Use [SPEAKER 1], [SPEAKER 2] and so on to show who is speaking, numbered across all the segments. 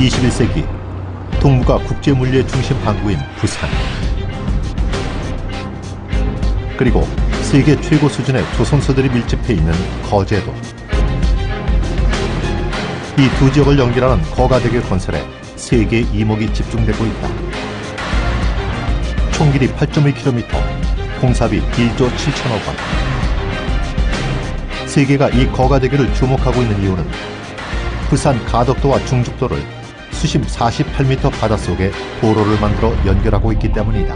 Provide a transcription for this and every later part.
[SPEAKER 1] 21세기 동북아 국제물리의 중심 항구인 부산, 그리고 세계 최고 수준의 조선소들이 밀집해 있는 거제도. 이 두 지역을 연결하는 거가대교 건설에 세계의 이목이 집중되고 있다. 총 길이 8.2km, 공사비 1조 7천억 원. 세계가 이 거가대교를 주목하고 있는 이유는 부산 가덕도와 중죽도를 수심 48m 바닷속에 도로를 만들어 연결하고 있기 때문이다.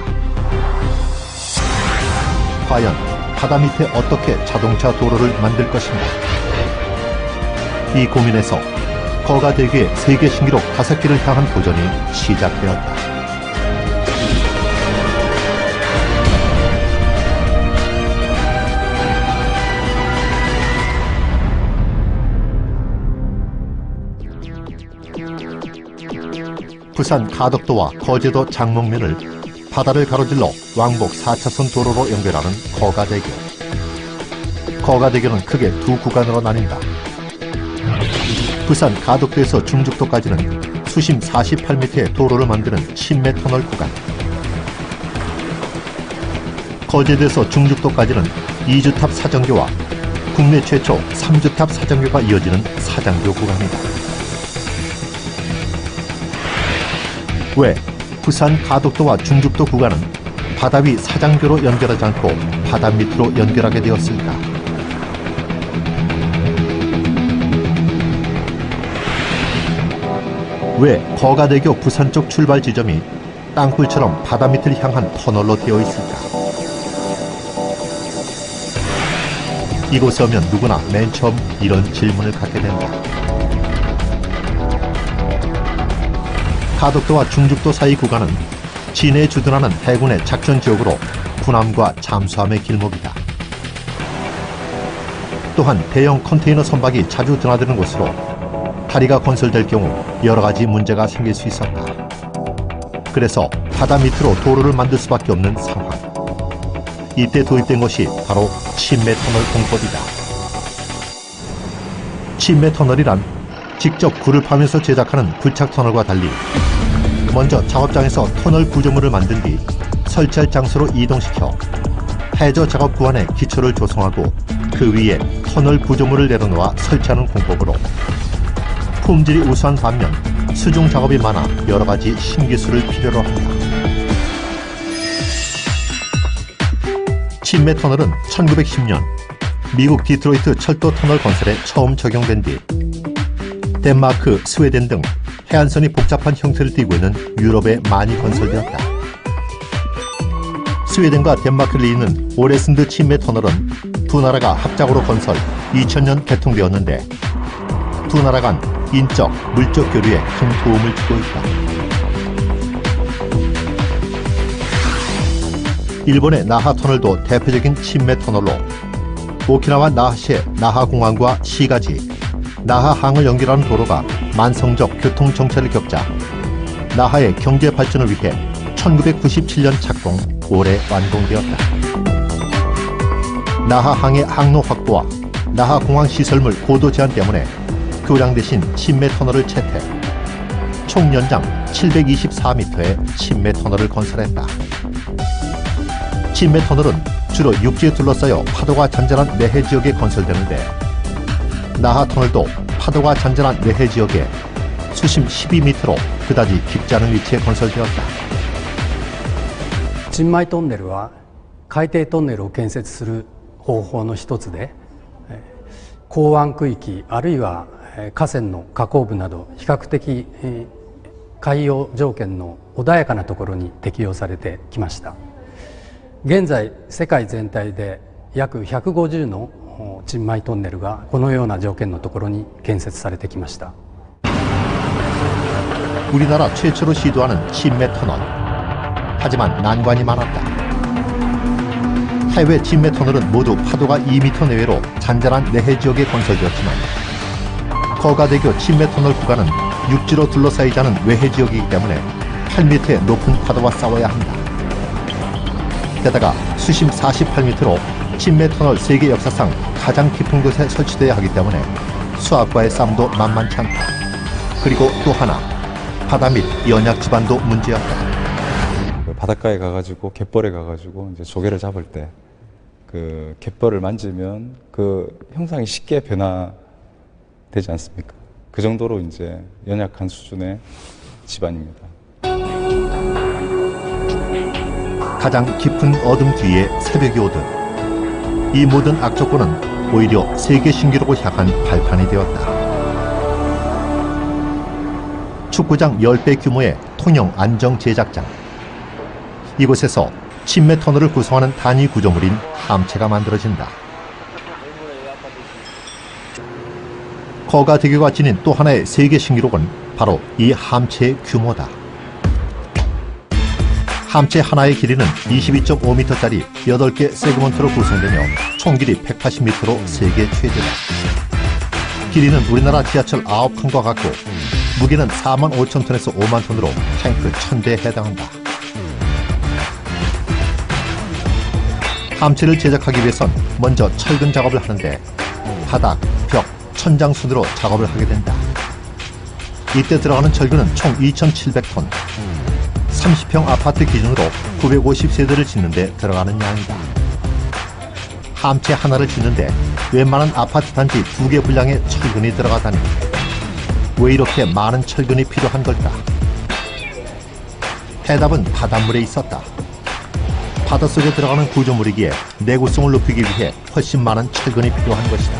[SPEAKER 1] 과연 바다 밑에 어떻게 자동차 도로를 만들 것인가? 이 고민에서 거가대교의 세계 신기록 5개를 향한 도전이 시작되었다. 부산 가덕도와 거제도 장목면을 바다를 가로질러 왕복 4차선 도로로 연결하는 거가대교. 거가대교는 크게 두 구간으로 나뉜다. 부산 가덕도에서 중죽도까지는 수심 48m의 도로를 만드는 친매 터널 구간, 거제도에서 중죽도까지는 2주탑 사정교와 국내 최초 3주탑 사정교가 이어지는 사장교 구간이다. 왜 부산 가덕도와 중죽도 구간은 바다 위 사장교로 연결하지 않고 바다 밑으로 연결하게 되었을까? 왜 거가대교 부산 쪽 출발 지점이 땅굴처럼 바다 밑을 향한 터널로 되어 있을까? 이곳에 오면 누구나 맨 처음 이런 질문을 갖게 된다. 가덕도와 중죽도 사이 구간은 진해에 주둔하는 해군의 작전 지역으로 군함과 잠수함의 길목이다. 또한 대형 컨테이너 선박이 자주 드나드는 곳으로 다리가 건설될 경우 여러 가지 문제가 생길 수 있었다. 그래서 바다 밑으로 도로를 만들 수밖에 없는 상황. 이때 도입된 것이 바로 친매 터널 공법이다. 친매 터널이란 직접 굴을 파면서 제작하는 부착 터널과 달리 먼저 작업장에서 터널 구조물을 만든 뒤 설치할 장소로 이동시켜 해저 작업 구간의 기초를 조성하고 그 위에 터널 구조물을 내려놓아 설치하는 공법으로 품질이 우수한 반면 수중 작업이 많아 여러 가지 신기술을 필요로 한다. 친매 터널은 1910년 미국 디트로이트 철도 터널 건설에 처음 적용된 뒤 덴마크, 스웨덴 등 해안선이 복잡한 형태를 띠고 있는 유럽에 많이 건설되었다. 스웨덴과 덴마크를 잇는 오레슨드 친매 터널은 두 나라가 합작으로 건설, 2000년 개통되었는데 두 나라 간 인적, 물적 교류에 큰 도움을 주고 있다. 일본의 나하 터널도 대표적인 친매 터널로 오키나와 나하시의 나하공항과 시가지, 나하항을 연결하는 도로가 만성적 교통 정체를 겪자 나하의 경제 발전을 위해 1997년 착공, 올해 완공되었다. 나하항의 항로 확보와 나하공항 시설물 고도 제한 때문에 교량 대신 친매 터널을 채택, 총 연장 724m의 친매 터널을 건설했다. 친매 터널은 주로 육지에 둘러싸여 파도가 잔잔한 내해 지역에 건설되는데 나하 터널도 파도가 잔잔한 내해 지역에 수심 12m로 그다지 깊지 않은 위치에 건설되었다.
[SPEAKER 2] 陳米トンネルは海底トンネルを建設する方法の一つで、港湾区域あるいは河川の河口部など比較的海洋条件の穏やかなところに適用されてきました。現在世界全体で約150の陳米トンネルがこのような条件のところに建設されてきました。
[SPEAKER 1] 우리나라 최초로 시도하는 친매 터널. 하지만 난관이 많았다. 해외 친매 터널은 모두 파도가 2m 내외로 잔잔한 내해 지역에 건설되었지만 거가대교 친매 터널 구간은 육지로 둘러싸이지 않은 외해 지역이기 때문에 8m의 높은 파도와 싸워야 한다. 게다가 수심 48m로 친매 터널 세계 역사상 가장 깊은 곳에 설치되어야 하기 때문에 수압과의 싸움도 만만치 않다. 그리고 또 하나, 바다 및 연약 지반도 문제였다.
[SPEAKER 3] 바닷가에 가가지고 갯벌에 가가지고 이제 조개를 잡을 때 그 갯벌을 만지면 그 형상이 쉽게 변화되지 않습니까? 그 정도로 이제 연약한 수준의 집안입니다.
[SPEAKER 1] 가장 깊은 어둠 뒤에 새벽이 오듯 이 모든 악조건은 오히려 세계 신기록을 향한 발판이 되었다. 축구장 10배 규모의 통영 안정 제작장. 이곳에서 침매 터널을 구성하는 단위 구조물인 함체가 만들어진다. 거가대교가 지닌 또 하나의 세계 신기록은 바로 이 함체의 규모다. 함체 하나의 길이는 22.5m짜리 8개 세그먼트로 구성되며 총 길이 180m로 세계 최대다. 길이는 우리나라 지하철 9칸과 같고 무게는 45,000톤에서 5만 톤으로 탱크 1000대에 해당한다. 함체를 제작하기 위해선 먼저 철근 작업을 하는데 바닥, 벽, 천장 순으로 작업을 하게 된다. 이때 들어가는 철근은 총 2,700톤, 30평 아파트 기준으로 950세대를 짓는 데 들어가는 양이다. 함체 하나를 짓는데 웬만한 아파트 단지 2개 분량의 철근이 들어가다니 왜 이렇게 많은 철근이 필요한 걸까? 해답은 바닷물에 있었다. 바닷속에 들어가는 구조물이기에 내구성을 높이기 위해 훨씬 많은 철근이 필요한 것이다.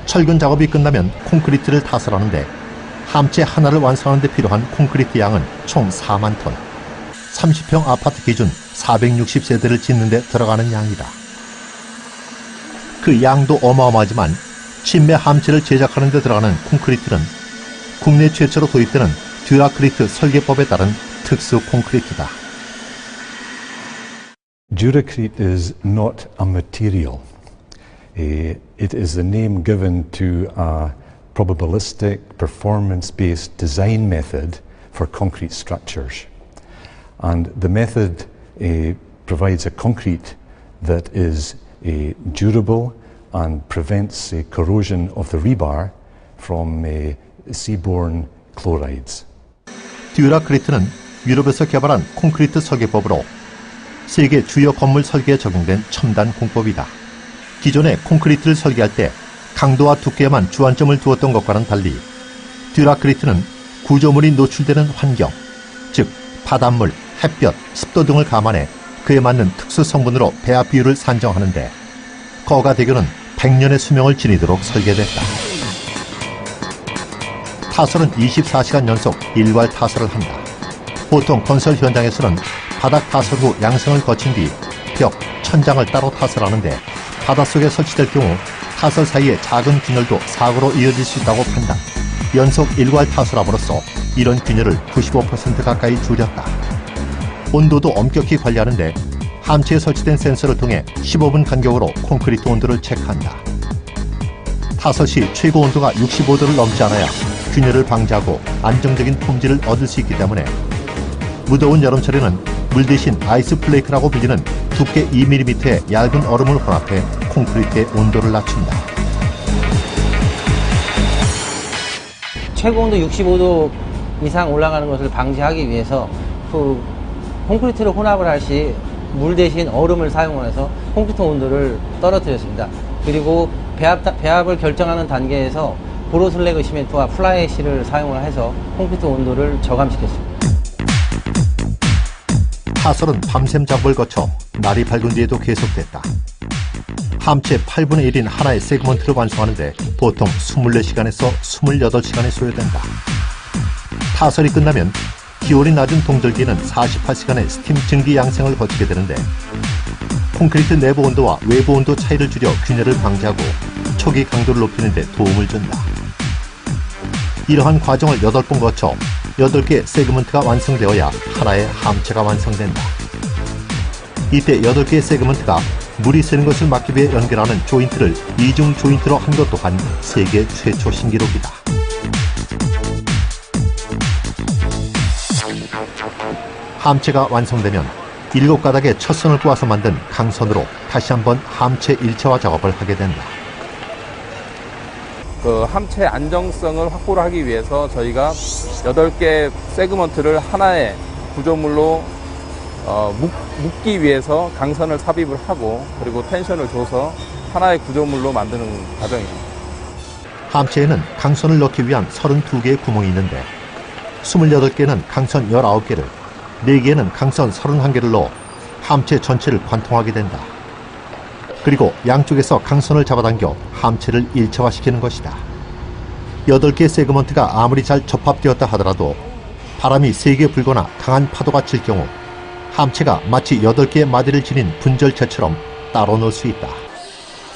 [SPEAKER 1] 철근 작업이 끝나면 콘크리트를 타설하는데 함체 하나를 완성하는 데 필요한 콘크리트 양은 총 4만 톤, 30평 아파트 기준 460세대를 짓는 데 들어가는 양이다. 그 양도 어마어마하지만 침매 함체를 제작하는 데 들어가는 콘크리트는 국내 최초로 도입되는 듀라크리트 설계법에 따른 특수 콘크리트다.
[SPEAKER 4] Duracrete is not a material. It is the name given to a probabilistic, performance-based design method for concrete structures. And the method provides a concrete that is durable and prevents corrosion of the rebar from seaborne chlorides.
[SPEAKER 1] 듀라크리트는 유럽에서 개발한 콘크리트 설계법으로 세계 주요 건물 설계에 적용된 첨단 공법이다. 기존의 콘크리트를 설계할 때 강도와 두께에만 주안점을 두었던 것과는 달리 듀라크리트는 구조물이 노출되는 환경, 즉 바닷물, 햇볕, 습도 등을 감안해 그에 맞는 특수 성분으로 배합 비율을 산정하는데 거가대교는 100년의 수명을 지니도록 설계됐다. 타설은 24시간 연속 일괄 타설을 한다. 보통 건설 현장에서는 바닥 타설 후 양성을 거친 뒤 벽, 천장을 따로 타설하는데 바닷속에 설치될 경우 타설 사이의 작은 균열도 사고로 이어질 수 있다고 판단. 연속 일괄 타설함으로써 이런 균열을 95% 가까이 줄였다. 온도도 엄격히 관리하는데 함체에 설치된 센서를 통해 15분 간격으로 콘크리트 온도를 체크한다. 타설 시 최고 온도가 65도를 넘지 않아야 균열을 방지하고 안정적인 품질을 얻을 수 있기 때문에 무더운 여름철에는 물 대신 아이스 플레이크라고 불리는 두께 2mm의 얇은 얼음을 혼합해 콘크리트의 온도를 낮춘다.
[SPEAKER 5] 최고 온도 65도 이상 올라가는 것을 방지하기 위해서 그 콘크리트를 혼합을 할 시 물 대신 얼음을 사용해서 콘크리트 온도를 떨어뜨렸습니다. 그리고 배합을 결정하는 단계에서 보로슬래그 시멘트와 플라이애쉬를 사용을 해서 콘크리트 온도를 저감시켰습니다.
[SPEAKER 1] 타설은 밤샘 작업을 거쳐 날이 밝은 뒤에도 계속됐다. 함체 8분의 1인 하나의 세그먼트를 완성하는데 보통 24시간에서 28시간이 소요된다. 타설이 끝나면 기온이 낮은 동절기에는 48시간의 스팀 증기 양생을 거치게 되는데 콘크리트 내부 온도와 외부 온도 차이를 줄여 균열을 방지하고 초기 강도를 높이는 데 도움을 준다. 이러한 과정을 8번 거쳐 8개의 세그먼트가 완성되어야 하나의 함체가 완성된다. 이때 8개의 세그먼트가 물이 새는 것을 막기 위해 연결하는 조인트를 이중 조인트로 한 것 또한 세계 최초 신기록이다. 함체가 완성되면 7가닥의 첫선을 꼬아서 만든 강선으로 다시 한번 함체 일체화 작업을 하게 된다.
[SPEAKER 6] 그 함체 안정성을 확보를 하기 위해서 저희가 8개 세그먼트를 하나의 구조물로 묶기 위해서 강선을 삽입을 하고 그리고 텐션을 줘서 하나의 구조물로 만드는 과정입니다.
[SPEAKER 1] 함체에는 강선을 넣기 위한 32개의 구멍이 있는데 28개는 강선 19개를, 4개는 강선 31개를 넣어 함체 전체를 관통하게 된다. 그리고 양쪽에서 강선을 잡아당겨 함체를 일체화시키는 것이다. 8개의 세그먼트가 아무리 잘 접합되었다 하더라도 바람이 세게 불거나 강한 파도가 칠 경우 함체가 마치 8개의 마디를 지닌 분절체처럼 따로 놓을 수 있다.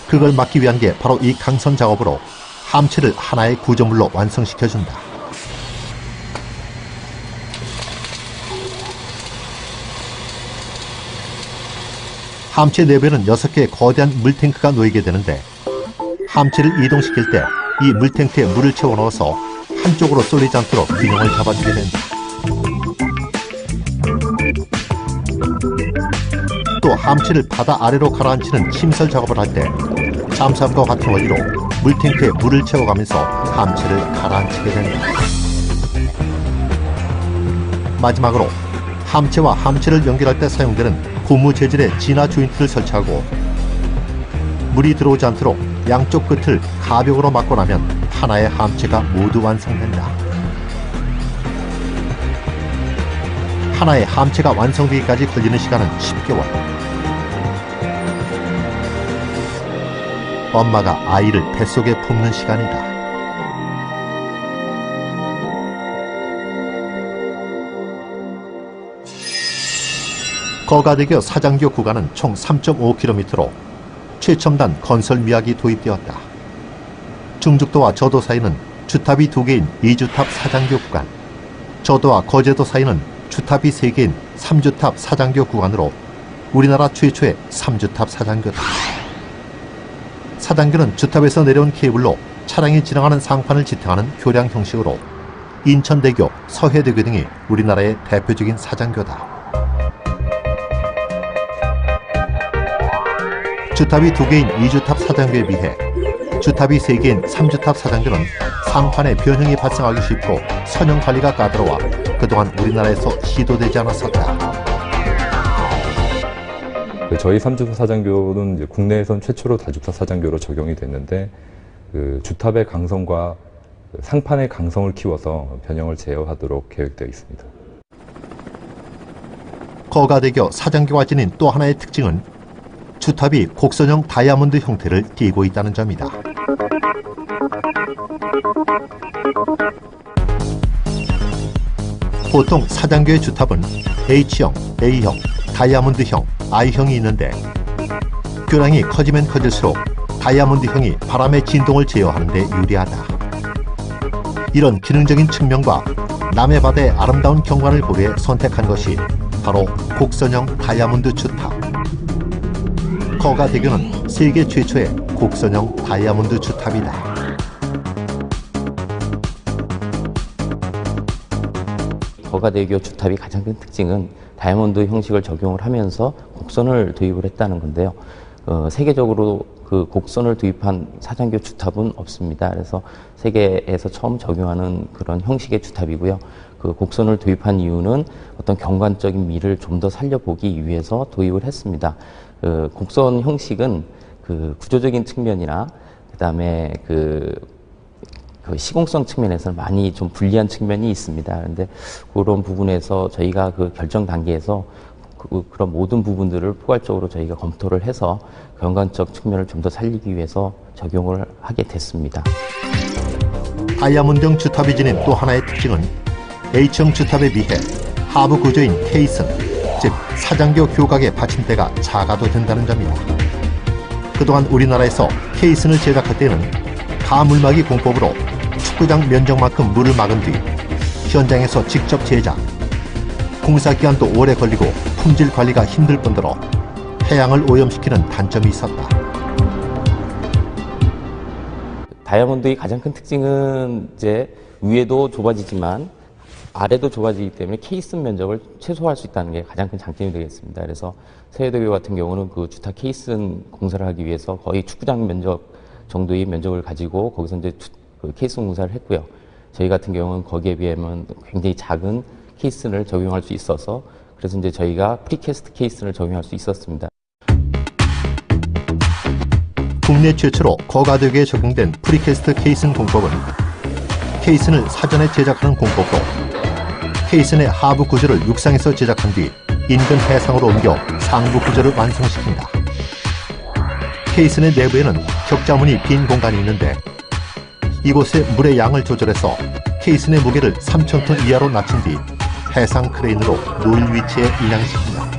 [SPEAKER 1] 그걸 막기 위한 게 바로 이 강선 작업으로 함체를 하나의 구조물로 완성시켜준다. 함체 내부에는 6개의 거대한 물탱크가 놓이게 되는데 함체를 이동시킬 때 이 물탱크에 물을 채워 넣어서 한쪽으로 쏠리지 않도록 균형을 잡아주게 된다. 또 함체를 바다 아래로 가라앉히는 침설 작업을 할 때 잠수함과 같은 원리로 물탱크에 물을 채워가면서 함체를 가라앉히게 된다. 마지막으로 함체와 함체를 연결할 때 사용되는 고무 재질의 진화 조인트를 설치하고 물이 들어오지 않도록 양쪽 끝을 가벽으로 막고 나면 하나의 함체가 모두 완성된다. 하나의 함체가 완성되기까지 걸리는 시간은 10개월. 엄마가 아이를 뱃속에 품는 시간이다. 거가대교 사장교 구간은 총 3.5km로 최첨단 건설 미학이 도입되었다. 중죽도와 저도 사이는 주탑이 2개인 2주탑 사장교 구간, 저도와 거제도 사이는 주탑이 3개인 3주탑 사장교 구간으로 우리나라 최초의 3주탑 사장교다. 사장교는 주탑에서 내려온 케이블로 차량이 지나가는 상판을 지탱하는 교량 형식으로 인천대교, 서해대교 등이 우리나라의 대표적인 사장교다. 주탑이 2개인 2주탑 사장교에 비해 주탑이 3개인 3주탑 사장교는 상판에 변형이 발생하기 쉽고 선형 관리가 까다로워 그동안 우리나라에서 시도되지 않았었다.
[SPEAKER 3] 저희 3주탑 사장교는 이제 국내에선 최초로 다주탑 사장교로 적용이 됐는데 그 주탑의 강성과 상판의 강성을 키워서 변형을 제어하도록 계획되어 있습니다.
[SPEAKER 1] 거가대교 사장교가 지닌 또 하나의 특징은 주탑이 곡선형 다이아몬드 형태를 띠고 있다는 점이다. 보통 사장교의 주탑은 H형, A형, 다이아몬드형, I형이 있는데 교량이 커지면 커질수록 다이아몬드형이 바람의 진동을 제어하는 데 유리하다. 이런 기능적인 측면과 남해 바다의 아름다운 경관을 고려해 선택한 것이 바로 곡선형 다이아몬드 주탑. 거가대교는 세계 최초의 곡선형 다이아몬드 주탑이다.
[SPEAKER 7] 거가대교 주탑이 가장 큰 특징은 다이아몬드 형식을 적용을 하면서 곡선을 도입을 했다는 건데요. 세계적으로 그 곡선을 도입한 사장교 주탑은 없습니다. 그래서 세계에서 처음 적용하는 그런 형식의 주탑이고요. 그 곡선을 도입한 이유는 어떤 경관적인 미를 좀 더 살려보기 위해서 도입을 했습니다. 곡선 형식은 그 구조적인 측면이나 그다음에 그 시공성 측면에서는 많이 좀 불리한 측면이 있습니다. 그런데 그런 부분에서 저희가 그 결정 단계에서 그런 모든 부분들을 포괄적으로 저희가 검토를 해서 경관적 측면을 좀 더 살리기 위해서 적용을 하게 됐습니다.
[SPEAKER 1] 다이아몬드형 주탑이 지닌 또 하나의 특징은 H형 주탑에 비해 하부 구조인 케이슨, 즉 사장교 교각의 받침대가 작아도 된다는 점이다. 그동안 우리나라에서 케이슨을 제작할 때는 가물막이 공법으로 축구장 면적만큼 물을 막은 뒤 현장에서 직접 제작, 공사 기간도 오래 걸리고 품질 관리가 힘들 뿐더러 해양을 오염시키는 단점이 있었다.
[SPEAKER 7] 다이아몬드의 가장 큰 특징은 이제 위에도 좁아지지만 아래도 좁아지기 때문에 케이슨 면적을 최소화할 수 있다는 게 가장 큰 장점이 되겠습니다. 그래서 서해대교 같은 경우는 그 주탑 케이슨 공사를 하기 위해서 거의 축구장 면적 정도의 면적을 가지고 거기서 이제 그 케이스 공사를 했고요. 저희 같은 경우는 거기에 비하면 굉장히 작은 케이스를 적용할 수 있어서 그래서 이제 저희가 프리캐스트 케이스를 적용할 수 있었습니다.
[SPEAKER 1] 국내 최초로 거가대교에 적용된 프리캐스트 케이슨 공법은 케이슨을 사전에 제작하는 공법으로 케이슨의 하부 구조를 육상에서 제작한 뒤 인근 해상으로 옮겨 상부 구조를 완성시킨다. 케이슨의 내부에는 격자무늬 빈 공간이 있는데 이곳에 물의 양을 조절해서 케이슨의 무게를 3,000톤 이하로 낮춘 뒤 해상 크레인으로 노일 위치에 인양시킨다.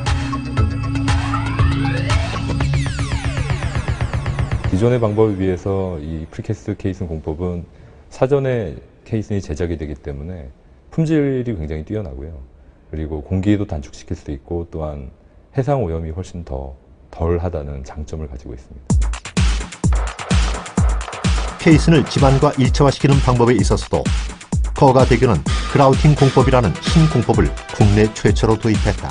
[SPEAKER 8] 기존의 방법에 비해서 이 프리캐스트 케이슨 공법은 사전에 케이슨이 제작이 되기 때문에 품질이 굉장히 뛰어나고요. 그리고 공기도 단축시킬 수 있고 또한 해상 오염이 훨씬 더 덜하다는 장점을 가지고 있습니다.
[SPEAKER 1] 케이슨을 지반과 일체화시키는 방법에 있어서도 거가대교는 그라우팅 공법이라는 신공법을 국내 최초로 도입했다.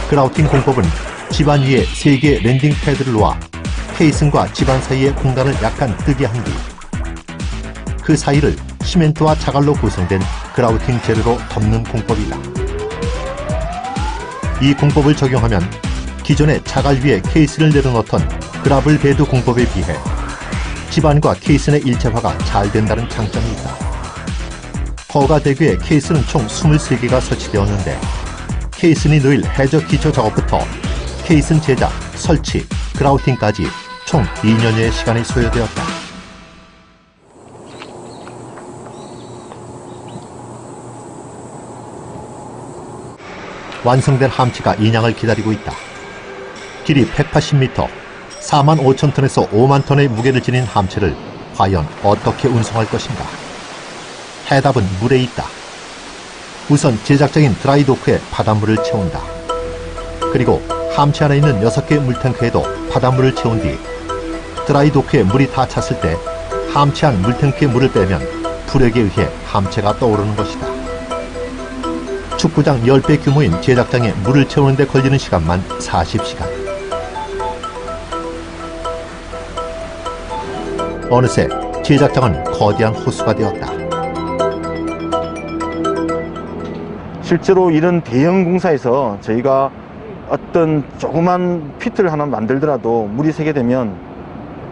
[SPEAKER 1] 그라우팅 공법은 지반 위에 3개의 랜딩 패드를 놓아 케이슨과 지반 사이의 공간을 약간 뜨게 한 뒤 그 사이를 시멘트와 자갈로 구성된 그라우팅 재료로 덮는 공법이다. 이 공법을 적용하면 기존의 자갈 위에 케이슨을 내려놓던 그라블 베드 공법에 비해 지반과 케이슨의 일체화가 잘 된다는 장점이 있다. 거가대교에 케이슨은 총 23개가 설치되었는데 케이슨이 놓일 해저 기초 작업부터 케이슨 제작, 설치, 그라우팅까지 총 2년여의 시간이 소요되었다. 완성된 함체가 인양을 기다리고 있다. 길이 180m, 45,000톤에서 5만 톤의 무게를 지닌 함체를 과연 어떻게 운송할 것인가? 해답은 물에 있다. 우선 제작장인 드라이도크에 바닷물을 채운다. 그리고 함체 안에 있는 6개의 물탱크에도 바닷물을 채운 뒤 드라이도크에 물이 다 찼을 때 함체 안 물탱크에 물을 빼면 부력에 의해 함체가 떠오르는 것이다. 축구장 10배 규모인 제작장에 물을 채우는 데 걸리는 시간만 40시간. 어느새 제작장은 거대한 호수가 되었다.
[SPEAKER 9] 실제로 이런 대형 공사에서 저희가 어떤 조그만 피트를 하나 만들더라도 물이 새게 되면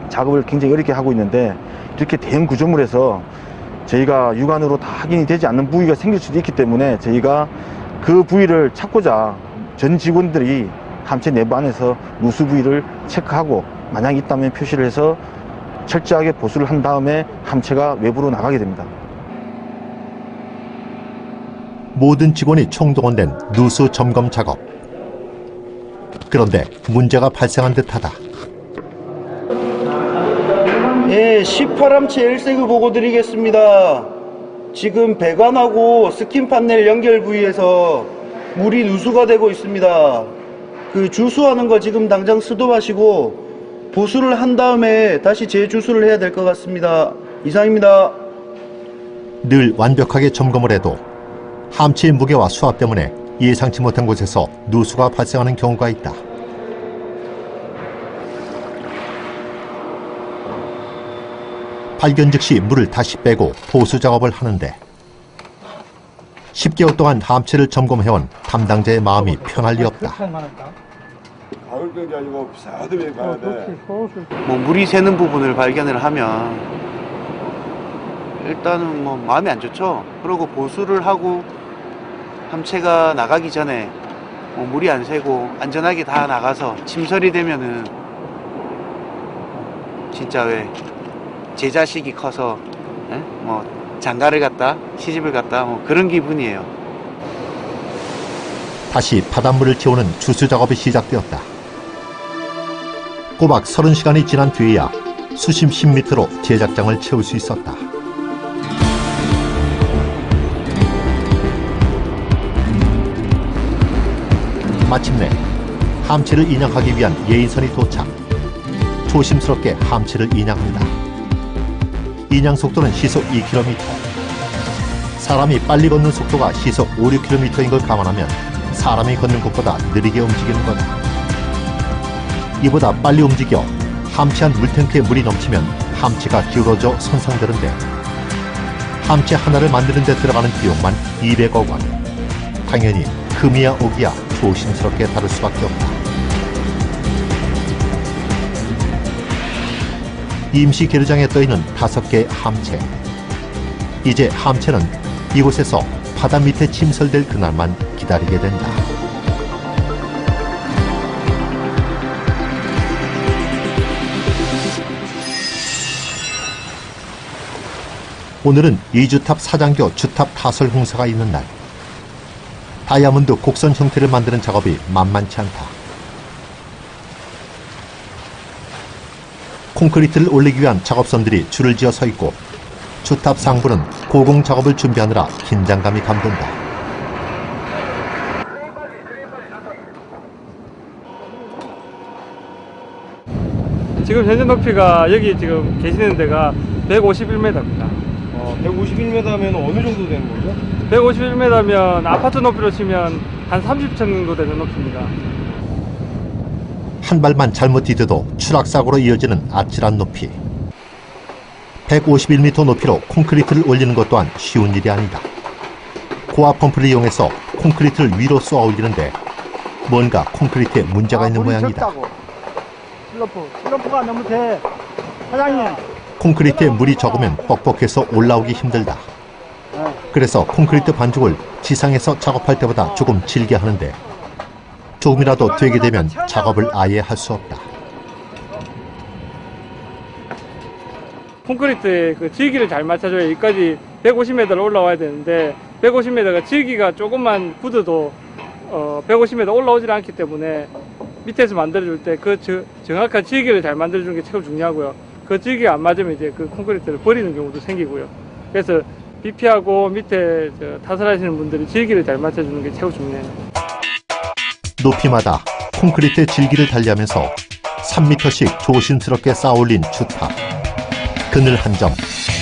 [SPEAKER 9] 작업을 굉장히 어렵게 하고 있는데 이렇게 대형 구조물에서 저희가 육안으로 다 확인이 되지 않는 부위가 생길 수도 있기 때문에 저희가 그 부위를 찾고자 전 직원들이 함체 내부 안에서 누수 부위를 체크하고 만약 있다면 표시를 해서 철저하게 보수를 한 다음에 함체가 외부로 나가게 됩니다.
[SPEAKER 1] 모든 직원이 총동원된 누수 점검 작업. 그런데 문제가 발생한 듯하다.
[SPEAKER 10] 예, 18함체 1세그 보고 드리겠습니다. 지금 배관하고 스킨 판넬 연결 부위에서 물이 누수가 되고 있습니다. 그 주수하는 거 지금 당장 스톱하시고 보수를 한 다음에 다시 재주수를 해야 될 것 같습니다. 이상입니다.
[SPEAKER 1] 늘 완벽하게 점검을 해도 함체의 무게와 수압 때문에 예상치 못한 곳에서 누수가 발생하는 경우가 있다. 발견 즉시 물을 다시 빼고 보수 작업을 하는데 10개월 동안 함체를 점검해온 담당자의 마음이 편할 리 없다.
[SPEAKER 11] 뭐 물이 새는 부분을 발견을 하면 일단은 뭐 마음이 안 좋죠. 그리고 보수를 하고 함체가 나가기 전에 뭐 물이 안 새고 안전하게 다 나가서 침설이 되면은 진짜 왜 제 자식이 커서 뭐 장가를 갔다 시집을 갔다 뭐 그런 기분이에요.
[SPEAKER 1] 다시 바닷물을 채우는 주수 작업이 시작되었다. 꼬박 30시간이 지난 뒤에야 수심 10m로 제작장을 채울 수 있었다. 마침내 함체를 인양하기 위한 예인선이 도착. 조심스럽게 함체를 인양합니다. 인양 속도는 시속 2km. 사람이 빨리 걷는 속도가 시속 5, 6km인 걸 감안하면 사람이 걷는 것보다 느리게 움직이는 거다. 이보다 빨리 움직여 함체 한 물탱크에 물이 넘치면 함체가 기울어져 손상되는데 함체 하나를 만드는 데 들어가는 비용만 200억 원. 당연히 금이야 옥이야 조심스럽게 다룰 수밖에 없다. 임시 계류장에 떠있는 5개의 함체. 이제 함체는 이곳에서 바다 밑에 침설될 그날만 기다리게 된다. 오늘은 이주탑 사장교 주탑 타설 공사가 있는 날. 다이아몬드 곡선 형태를 만드는 작업이 만만치 않다. 콘크리트를 올리기 위한 작업선들이 줄을 지어 서 있고 주탑 상부는 고공 작업을 준비하느라 긴장감이 감돈다.
[SPEAKER 12] 지금 현재 높이가 여기 지금 계시는 데가 151m입니다.
[SPEAKER 13] 151m면 어느 정도 되는 거죠?
[SPEAKER 12] 151m면 아파트 높이로 치면 한 30층 정도 되는 높이입니다.
[SPEAKER 1] 한 발만 잘못 디뎌도 추락사고로 이어지는 아찔한 높이. 151m 높이로 콘크리트를 올리는 것 또한 쉬운 일이 아니다. 고압 펌프를 이용해서 콘크리트를 위로 쏘아 올리는데 뭔가 콘크리트에 문제가 있는 모양이다.
[SPEAKER 13] 슬럼프가 너무 돼. 사장님.
[SPEAKER 1] 콘크리트에 물이 적으면 뻑뻑해서 올라오기 힘들다. 그래서 콘크리트 반죽을 지상에서 작업할 때보다 조금 질게 하는데 조금이라도 되게 되면 작업을 아예 할 수 없다.
[SPEAKER 12] 콘크리트에 그 질기를 잘 맞춰줘야 여기까지 150m를 올라와야 되는데 150m가 질기가 조금만 굳어도 150m 올라오질 않기 때문에 밑에서 만들어줄 때 그 정확한 질기를 잘 만들어주는 게 최고 중요하고요. 그 질기가 안 맞으면 이제 그 콘크리트를 버리는 경우도 생기고요. 그래서 비피하고 밑에 타설하시는 분들이 질기를 잘 맞춰주는 게 최고 중요해요.
[SPEAKER 1] 높이마다 콘크리트의 질기를 달리하면서 3m씩 조심스럽게 쌓아올린 주탑. 그늘 한 점,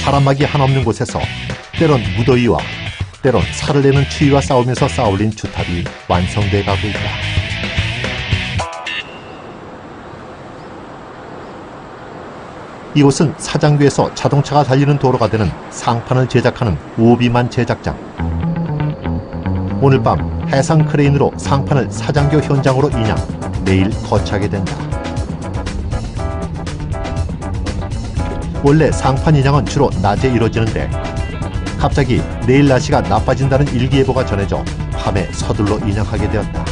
[SPEAKER 1] 바람막이 하나 없는 곳에서 때론 무더위와 때론 살을 내는 추위와 싸우면서 쌓아올린 주탑이 완성돼 가고 있다. 이곳은 사장교에서 자동차가 달리는 도로가 되는 상판을 제작하는 오비만 제작장. 오늘 밤 해상 크레인으로 상판을 사장교 현장으로 인양, 내일 거치하게 된다. 원래 상판 인양은 주로 낮에 이루어지는데 갑자기 내일 날씨가 나빠진다는 일기예보가 전해져 밤에 서둘러 인양하게 되었다.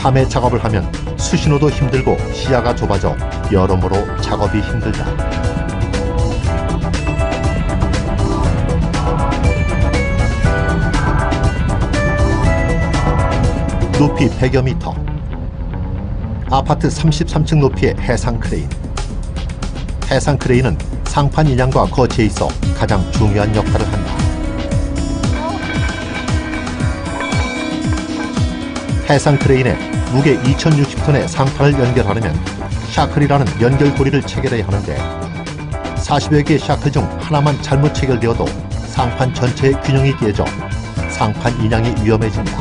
[SPEAKER 1] 밤에 작업을 하면 수신호도 힘들고 시야가 좁아져 여러모로 작업이 힘들다. 높이 100여 미터. 아파트 33층 높이의 해상 크레인. 해상 크레인은 상판 인양과 거치에 있어 가장 중요한 역할을 한다. 해상 크레인에 무게 2060톤의 상판을 연결하려면 샤클이라는 연결고리를 체결해야 하는데 40여 개의 샤클 중 하나만 잘못 체결되어도 상판 전체의 균형이 깨져 상판 인양이 위험해진다.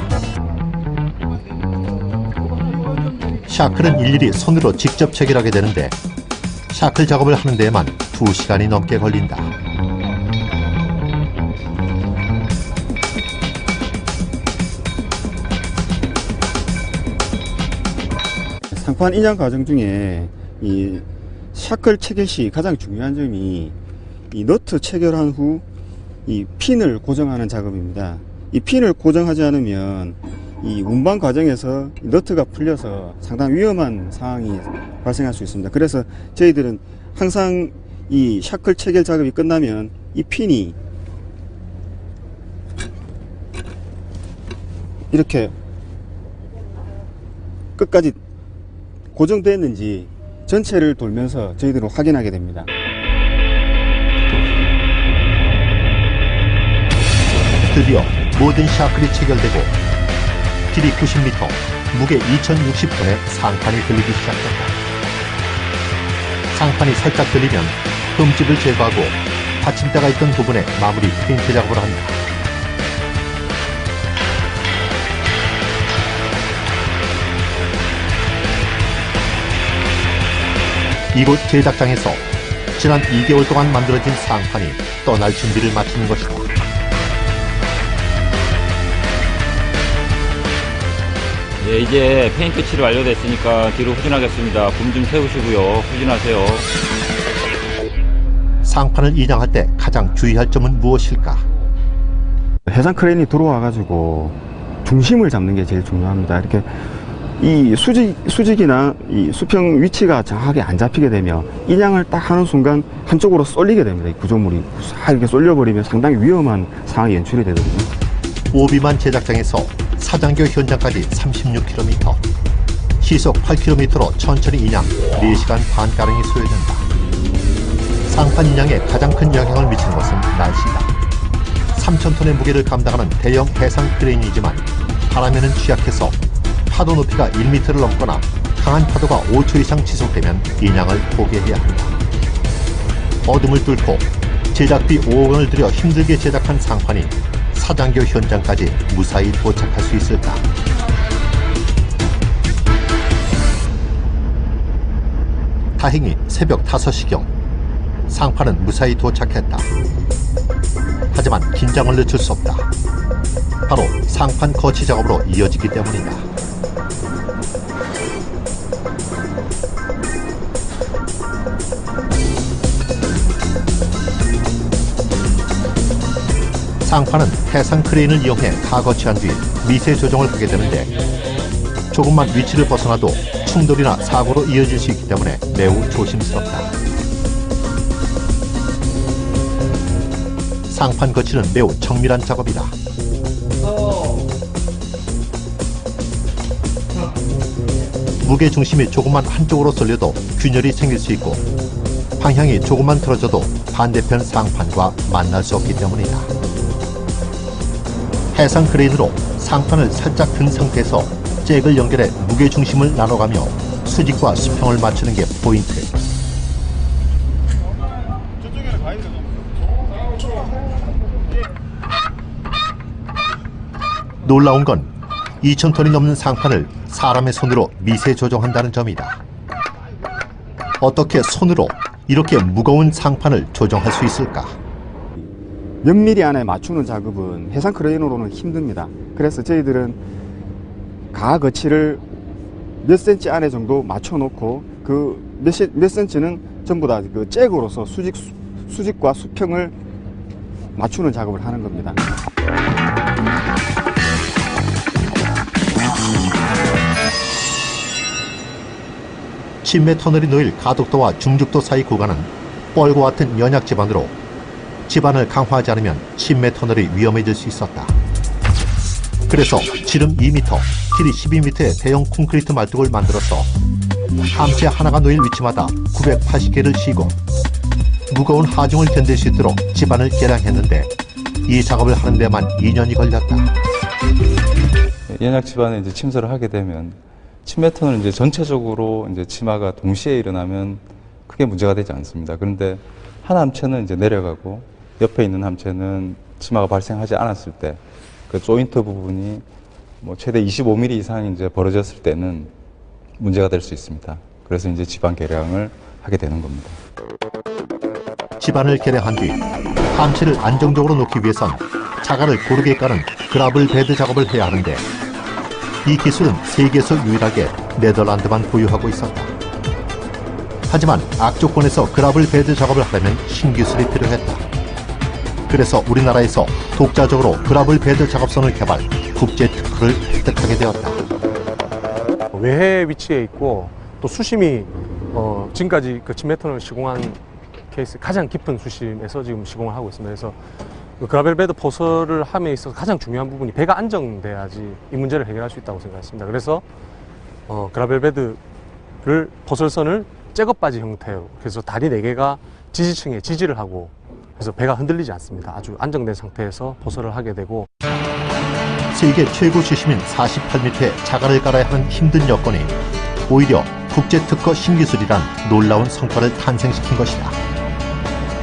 [SPEAKER 1] 샤클은 일일이 손으로 직접 체결하게 되는데 샤클 작업을 하는 데에만 2시간이 넘게 걸린다.
[SPEAKER 14] 상판 인양 과정 중에 이 샤클 체결 시 가장 중요한 점이 이 너트 체결한 후 이 핀을 고정하는 작업입니다. 이 핀을 고정하지 않으면 이 운반 과정에서 너트가 풀려서 상당히 위험한 상황이 발생할 수 있습니다. 그래서 저희들은 항상 이 샤클 체결 작업이 끝나면 이 핀이 이렇게 끝까지 고정됐는지 전체를 돌면서 저희들은 확인하게 됩니다.
[SPEAKER 1] 드디어 모든 샤클이 체결되고 길이 90m, 무게 2060톤의 상판이 들리기 시작한다. 상판이 살짝 들리면 흠집을 제거하고 받침대가 있던 부분에 마무리 페인트 작업을 한다. 이곳 제작장에서 지난 2개월 동안 만들어진 상판이 떠날 준비를 마치는 것이다.
[SPEAKER 15] 예, 이제 페인트 칠이 완료됐으니까 뒤로 후진하겠습니다. 붐 좀 태우시고요. 후진하세요.
[SPEAKER 1] 상판을 인양할 때 가장 주의할 점은 무엇일까?
[SPEAKER 14] 해상 크레인이 들어와가지고 중심을 잡는 게 제일 중요합니다. 이렇게 이 수직이나 이 수평 위치가 정확하게 안 잡히게 되면 인양을 딱 하는 순간 한쪽으로 쏠리게 됩니다. 이 구조물이 이렇게 쏠려버리면 상당히 위험한 상황이 연출이 되거든요.
[SPEAKER 1] 오비만 제작장에서 사장교 현장까지 36km, 시속 8km로 천천히 인양 4시간 반가량이 소요된다. 상판 인양에 가장 큰 영향을 미치는 것은 날씨다. 3,000톤의 무게를 감당하는 대형 해상 크레인이지만 바람에는 취약해서 파도 높이가 1m를 넘거나 강한 파도가 5초 이상 지속되면 인양을 포기해야 한다. 어둠을 뚫고 제작비 5억 원을 들여 힘들게 제작한 상판이 사장교 현장까지 무사히 도착할 수 있을까? 다행히 새벽 5시경 상판은 무사히 도착했다. 하지만 긴장을 늦출 수 없다. 바로 상판 거치 작업으로 이어지기 때문이다. 상판은 해상 크레인을 이용해 가거치한 뒤 미세 조정을 하게 되는데 조금만 위치를 벗어나도 충돌이나 사고로 이어질 수 있기 때문에 매우 조심스럽다. 상판 거치는 매우 정밀한 작업이다. 무게 중심이 조금만 한쪽으로 쏠려도 균열이 생길 수 있고 방향이 조금만 틀어져도 반대편 상판과 만날 수 없기 때문이다. 해상 크레인으로 상판을 살짝 든 상태에서 잭을 연결해 무게 중심을 나눠가며 수직과 수평을 맞추는 게 포인트. 놀라운 건 2,000톤이 넘는 상판을 사람의 손으로 미세 조정한다는 점이다. 어떻게 손으로 이렇게 무거운 상판을 조정할 수 있을까?
[SPEAKER 14] 몇 미리 안에 맞추는 작업은 해상 크레인으로는 힘듭니다. 그래서 저희들은 가 거치를 몇 센치 안에 정도 맞춰 놓고 그 몇 센치는 전부 다 그 잭으로서 수직과 수평을 맞추는 작업을 하는 겁니다.
[SPEAKER 1] 침매 터널이 놓일 가덕도와 중죽도 사이 구간은 뻘과 같은 연약 지반으로 지반을 강화하지 않으면 침매 터널이 위험해질 수 있었다. 그래서 지름 2m, 길이 12m의 대형 콘크리트 말뚝을 만들어서 함체 하나가 놓일 위치마다 980개를 씌고 무거운 하중을 견딜 수 있도록 지반을 개량했는데 이 작업을 하는 데만 2년이 걸렸다.
[SPEAKER 3] 연약 지반에 이제 침수를 하게 되면 침매 터널은 이제 전체적으로 이제 치마가 동시에 일어나면 크게 문제가 되지 않습니다. 그런데 한 함체는 이제 내려가고 옆에 있는 함체는 치마가 발생하지 않았을 때 그 조인트 부분이 뭐 최대 25mm 이상 이제 벌어졌을 때는 문제가 될 수 있습니다. 그래서 이제 지반 개량을 하게 되는 겁니다.
[SPEAKER 1] 지반을 개량한 뒤 함체를 안정적으로 놓기 위해선 자갈을 고르게 까는 그라블 베드 작업을 해야 하는데 이 기술은 세계에서 유일하게 네덜란드만 보유하고 있었다. 하지만 악조건에서 그라블 베드 작업을 하려면 신기술이 필요했다. 그래서 우리나라에서 독자적으로 그라블 베드 작업선을 개발, 국제 특허를 획득하게 되었다.
[SPEAKER 16] 외해 위치에 있고 또 수심이 지금까지 그 침매 터널을 시공한 케이스 가장 깊은 수심에서 지금 시공을 하고 있습니다. 그래서 그 그라벨 베드 포설을 함에 있어서 가장 중요한 부분이 배가 안정돼야지 이 문제를 해결할 수 있다고 생각했습니다. 그래서 그라벨 베드를 포설선을 잭업바지 형태로 그래서 다리 4개가 지지층에 지지를 하고 그래서 배가 흔들리지 않습니다. 아주 안정된 상태에서 포설을 하게 되고
[SPEAKER 1] 세계 최고 수심인 48m의 자갈을 깔아야 하는 힘든 여건이 오히려 국제특허 신기술이란 놀라운 성과를 탄생시킨 것이다.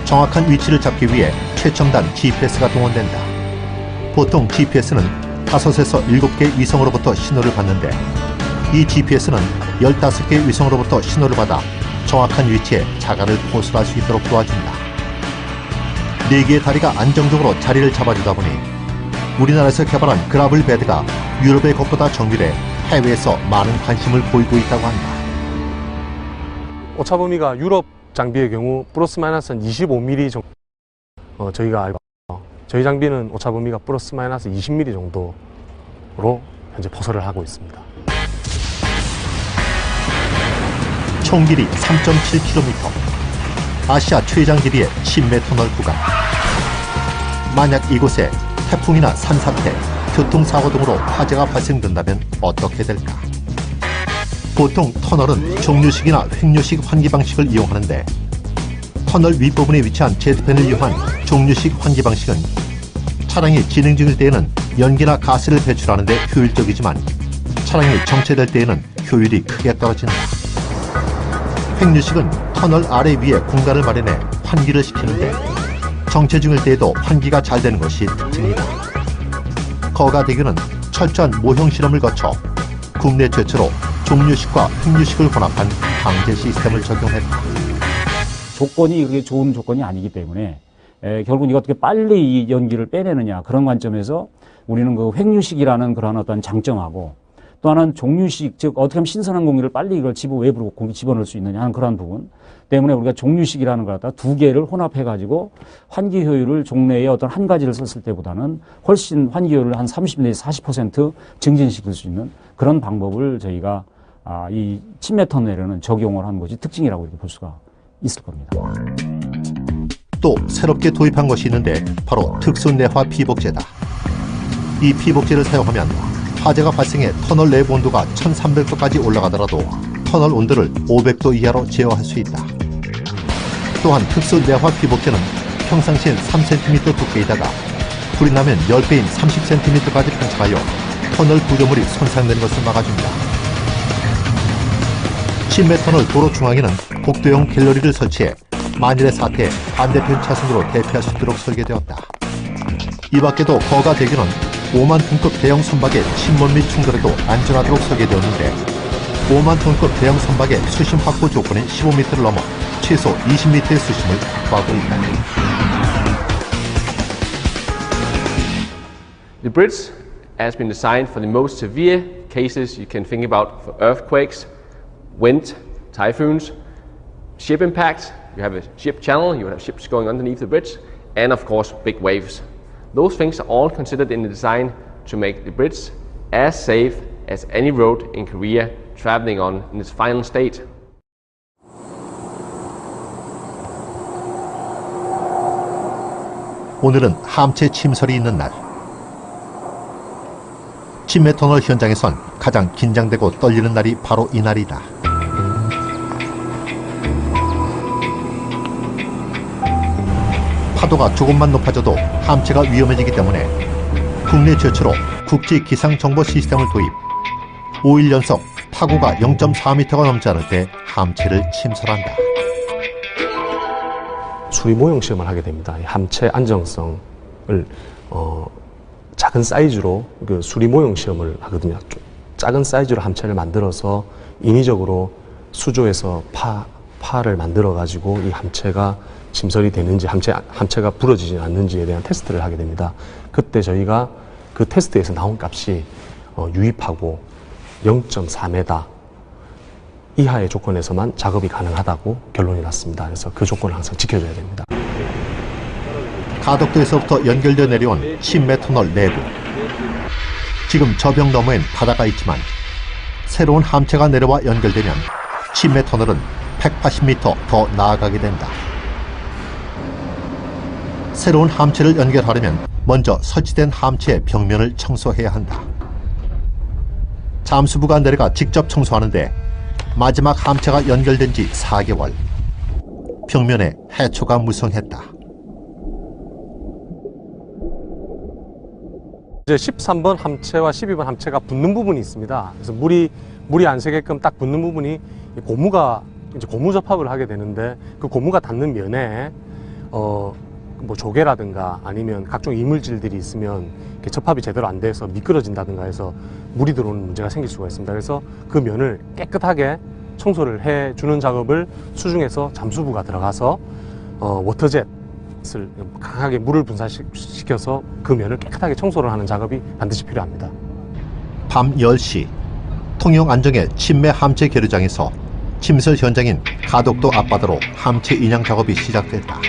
[SPEAKER 1] 정확한 위치를 잡기 위해 최첨단 GPS가 동원된다. 보통 GPS는 5에서 7개 위성으로부터 신호를 받는데 이 GPS는 15개 위성으로부터 신호를 받아 정확한 위치에 자갈을 포술할 수 있도록 도와준다. 4개의 다리가 안정적으로 자리를 잡아주다 보니 우리나라에서 개발한 그라블 베드가 유럽의 것보다 정밀해 해외에서 많은 관심을 보이고 있다고 한다.
[SPEAKER 16] 오차 범위가 유럽 장비의 경우 플러스 마이너스 한 25mm 정도 저희가 알고 저희 장비는 오차 범위가 플러스 마이너스 20mm 정도로 현재 포설을 하고 있습니다.
[SPEAKER 1] 총 길이 3.7km, 아시아 최장 길이의 10m 터널 구간. 만약 이곳에 태풍이나 산사태, 교통사고 등으로 화재가 발생된다면 어떻게 될까? 보통 터널은 종류식이나 횡류식 환기 방식을 이용하는데 터널 윗부분에 위치한 제트팬을 이용한 종류식 환기 방식은 차량이 진행 중일 때에는 연기나 가스를 배출하는 데 효율적이지만 차량이 정체될 때에는 효율이 크게 떨어진다. 횡류식은 터널 아래 위에 공간을 마련해 환기를 시키는데 정체 중일 때에도 환기가 잘 되는 것이 특징이다. 거가대교는 철저한 모형 실험을 거쳐 국내 최초로 종류식과 횡류식을 혼합한 방제 시스템을 적용했다.
[SPEAKER 17] 조건이 그렇게 좋은 조건이 아니기 때문에 결국 이거 어떻게 빨리 이 연기를 빼내느냐 그런 관점에서 우리는 그 횡류식이라는 그런 어떤 장점하고 또 하나는 종류식, 즉 어떻게 하면 신선한 공기를 빨리 이걸 외부로 공기 집어넣을 수 있느냐 하는 그런 부분 때문에 우리가 종류식이라는 걸 갖다 2개를 혼합해가지고 환기 효율을 종래에 어떤 한 가지를 썼을 때보다는 훨씬 환기 효율을 한 30 내지 40% 증진시킬 수 있는 그런 방법을 저희가 이 침매 터널에는 적용을 한 것이 특징이라고 이렇게 볼 수가 있을 겁니다.
[SPEAKER 1] 또 새롭게 도입한 것이 있는데 바로 특수 내화 피복제다. 이 피복제를 사용하면 화재가 발생해 터널 내부 온도가 1300도까지 올라가더라도 터널 온도를 500도 이하로 제어할 수 있다. 또한 특수 내화 피복제는 평상시엔 3cm 두께이다가 불이 나면 10배인 30cm까지 편차하여 터널 구조물이 손상되는 것을 막아줍니다. 침매 터널 도로 중앙에는 복도형 갤러리를 설치해 만일의 사태에 반대편 차선으로 대피할 수 있도록 설계되었다. 이 밖에도 거가대교는 5만 톤급 대형 선박의 침몰 및 충돌에도 안전하도록 설계되었는데 5만 톤급 대형 선박의 수심 확보 조건인 15m를 넘어 최소 20m의 수심을 확보하고 있다.
[SPEAKER 18] The bridge has been designed for the most severe cases you can think about for earthquakes, wind, typhoons, ship impact. You have a ship channel, you have ships going underneath the bridge, and of course big waves. Those things are all considered in the design to make the bridge as safe as any road in Korea traveling on in its final state.
[SPEAKER 1] 오늘은 함체 침설이 있는 날. 침매 터널 현장에선 가장 긴장되고 떨리는 날이 바로 이 날이다. 파도가 조금만 높아져도 함체가 위험해지기 때문에 국내 최초로 국제 기상 정보 시스템을 도입. 5일 연속 파고가 0.4m가 넘지 않을 때 함체를 침설한다.
[SPEAKER 16] 수리 모형 시험을 하게 됩니다. 함체 안정성을 작은 사이즈로 그 수리 모형 시험을 하거든요. 작은 사이즈로 함체를 만들어서 인위적으로 수조에서 파를 만들어 가지고 이 함체가 침설이 되는지 함체가 부러지지 않는지에 대한 테스트를 하게 됩니다. 그때 저희가 그 테스트에서 나온 값이 유입하고 0.4m 이하의 조건에서만 작업이 가능하다고 결론이 났습니다. 그래서 그 조건을 항상 지켜줘야 됩니다.
[SPEAKER 1] 가덕도에서부터 연결되어 내려온 침매 터널 내부. 지금 저벽 너머엔 바다가 있지만 새로운 함체가 내려와 연결되면 침매 터널은 180m 더 나아가게 된다. 새로운 함체를 연결하려면 먼저 설치된 함체의 벽면을 청소해야 한다. 잠수부가 내려가 직접 청소하는데 마지막 함체가 연결된 지 4개월. 벽면에 해초가 무성했다.
[SPEAKER 16] 이제 13번 함체와 12번 함체가 붙는 부분이 있습니다. 그래서 물이 안 새게끔 딱 붙는 부분이 고무가 이제 고무 접합을 하게 되는데 그 고무가 닿는 면에 뭐 조개라든가 아니면 각종 이물질들이 있으면 접합이 제대로 안 돼서 미끄러진다든가 해서 물이 들어오는 문제가 생길 수가 있습니다. 그래서 그 면을 깨끗하게 청소를 해주는 작업을 수중에서 잠수부가 들어가서 워터젯을 강하게 물을 분산시켜서 그 면을 깨끗하게 청소를 하는 작업이 반드시 필요합니다.
[SPEAKER 1] 밤 10시 통영 안정의 침매 함체 계류장에서 침설 현장인 가덕도 앞바다로 함체 인양 작업이 시작됐다.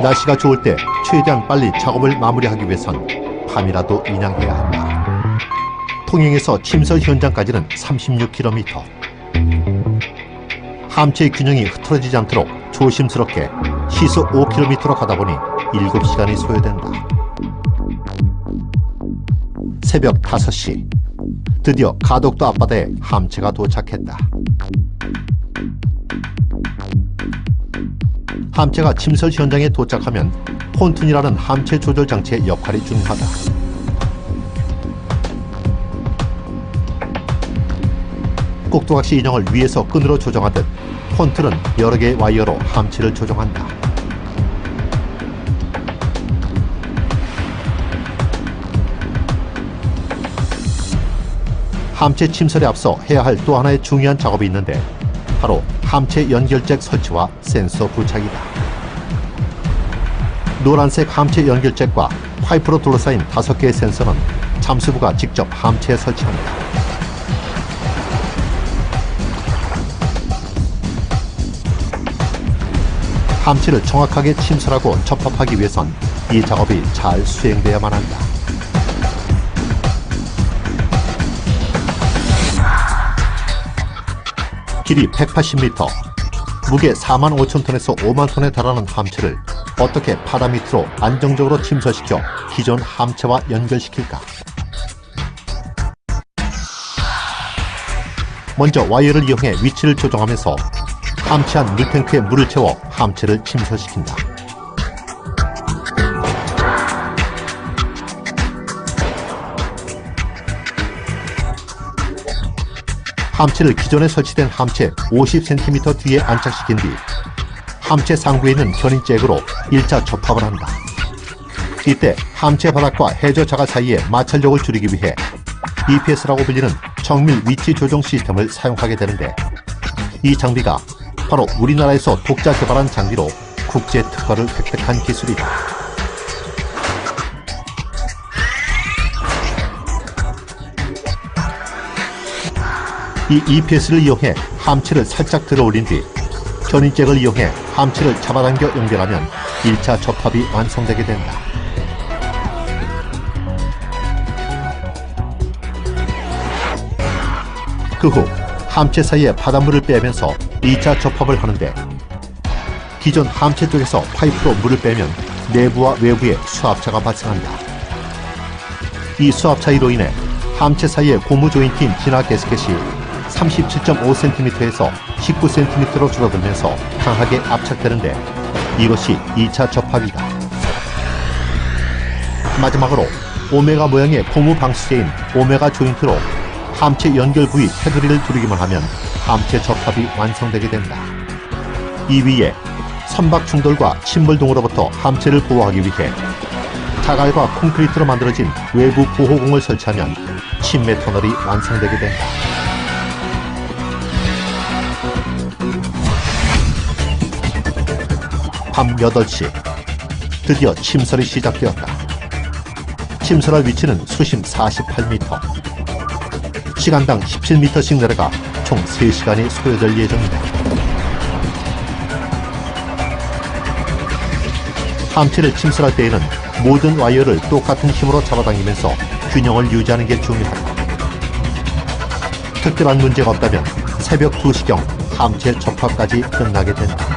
[SPEAKER 1] 날씨가 좋을 때 최대한 빨리 작업을 마무리하기 위해선 밤이라도 인양해야 한다. 통영에서 침설 현장까지는 36km. 함체의 균형이 흐트러지지 않도록 조심스럽게 시속 5km로 가다 보니 7시간이 소요된다. 새벽 5시 드디어 가덕도 앞바다에 함체가 도착했다. 함체가 침설 현장에 도착하면 폰툰이라는 함체 조절 장치의 역할이 중요하다. 꼭두각시 인형을 위에서 끈으로 조정하듯 폰툰은 여러 개의 와이어로 함체를 조정한다. 함체 침설에 앞서 해야 할 또 하나의 중요한 작업이 있는데 바로 함체 연결잭 설치와 센서 부착이다. 노란색 함체 연결잭과 파이프로 둘러싸인 5개의 센서는 잠수부가 직접 함체에 설치합니다. 함체를 정확하게 침설하고 접합하기 위해선 이 작업이 잘 수행돼야만 한다. 길이 180m, 무게 45,000톤에서 5만 톤에 달하는 함체를 어떻게 바다 밑으로 안정적으로 침설시켜 기존 함체와 연결시킬까? 먼저 와이어를 이용해 위치를 조정하면서 함체 안 물탱크에 물을 채워 함체를 침설시킨다. 함체를 기존에 설치된 함체 50cm 뒤에 안착시킨 뒤 함체 상부에 있는 견인잭으로 1차 접합을 한다. 이때 함체 바닥과 해저 자갈 사이의 마찰력을 줄이기 위해 EPS라고 불리는 정밀 위치 조정 시스템을 사용하게 되는데 이 장비가 바로 우리나라에서 독자 개발한 장비로 국제 특허를 획득한 기술이다. 이 EPS를 이용해 함체를 살짝 들어올린 뒤 견인잭을 이용해 함체를 잡아당겨 연결하면 1차 접합이 완성되게 된다. 그 후 함체 사이에 바닷물을 빼면서 2차 접합을 하는데 기존 함체 쪽에서 파이프로 물을 빼면 내부와 외부에 수압차가 발생한다. 이 수압차이로 인해 함체 사이의 고무 조인트인 진화 게스켓이 37.5cm에서 19cm로 줄어들면서 강하게 압착되는데 이것이 2차 접합이다. 마지막으로 오메가 모양의 고무 방수제인 오메가 조인트로 함체 연결 부위 테두리를 두르기만 하면 함체 접합이 완성되게 된다. 이 위에 선박 충돌과 침몰 등으로부터 함체를 보호하기 위해 자갈과 콘크리트로 만들어진 외부 보호공을 설치하면 침매 터널이 완성되게 된다. 밤 8시 드디어 침설이 시작되었다. 침설할 위치는 수심 48m. 시간당 17m씩 내려가 총 3시간이 소요될 예정이다. 함체를 침설할 때에는 모든 와이어를 똑같은 힘으로 잡아당기면서 균형을 유지하는 게 중요하다. 특별한 문제가 없다면 새벽 2시경 함체 접합까지 끝나게 된다.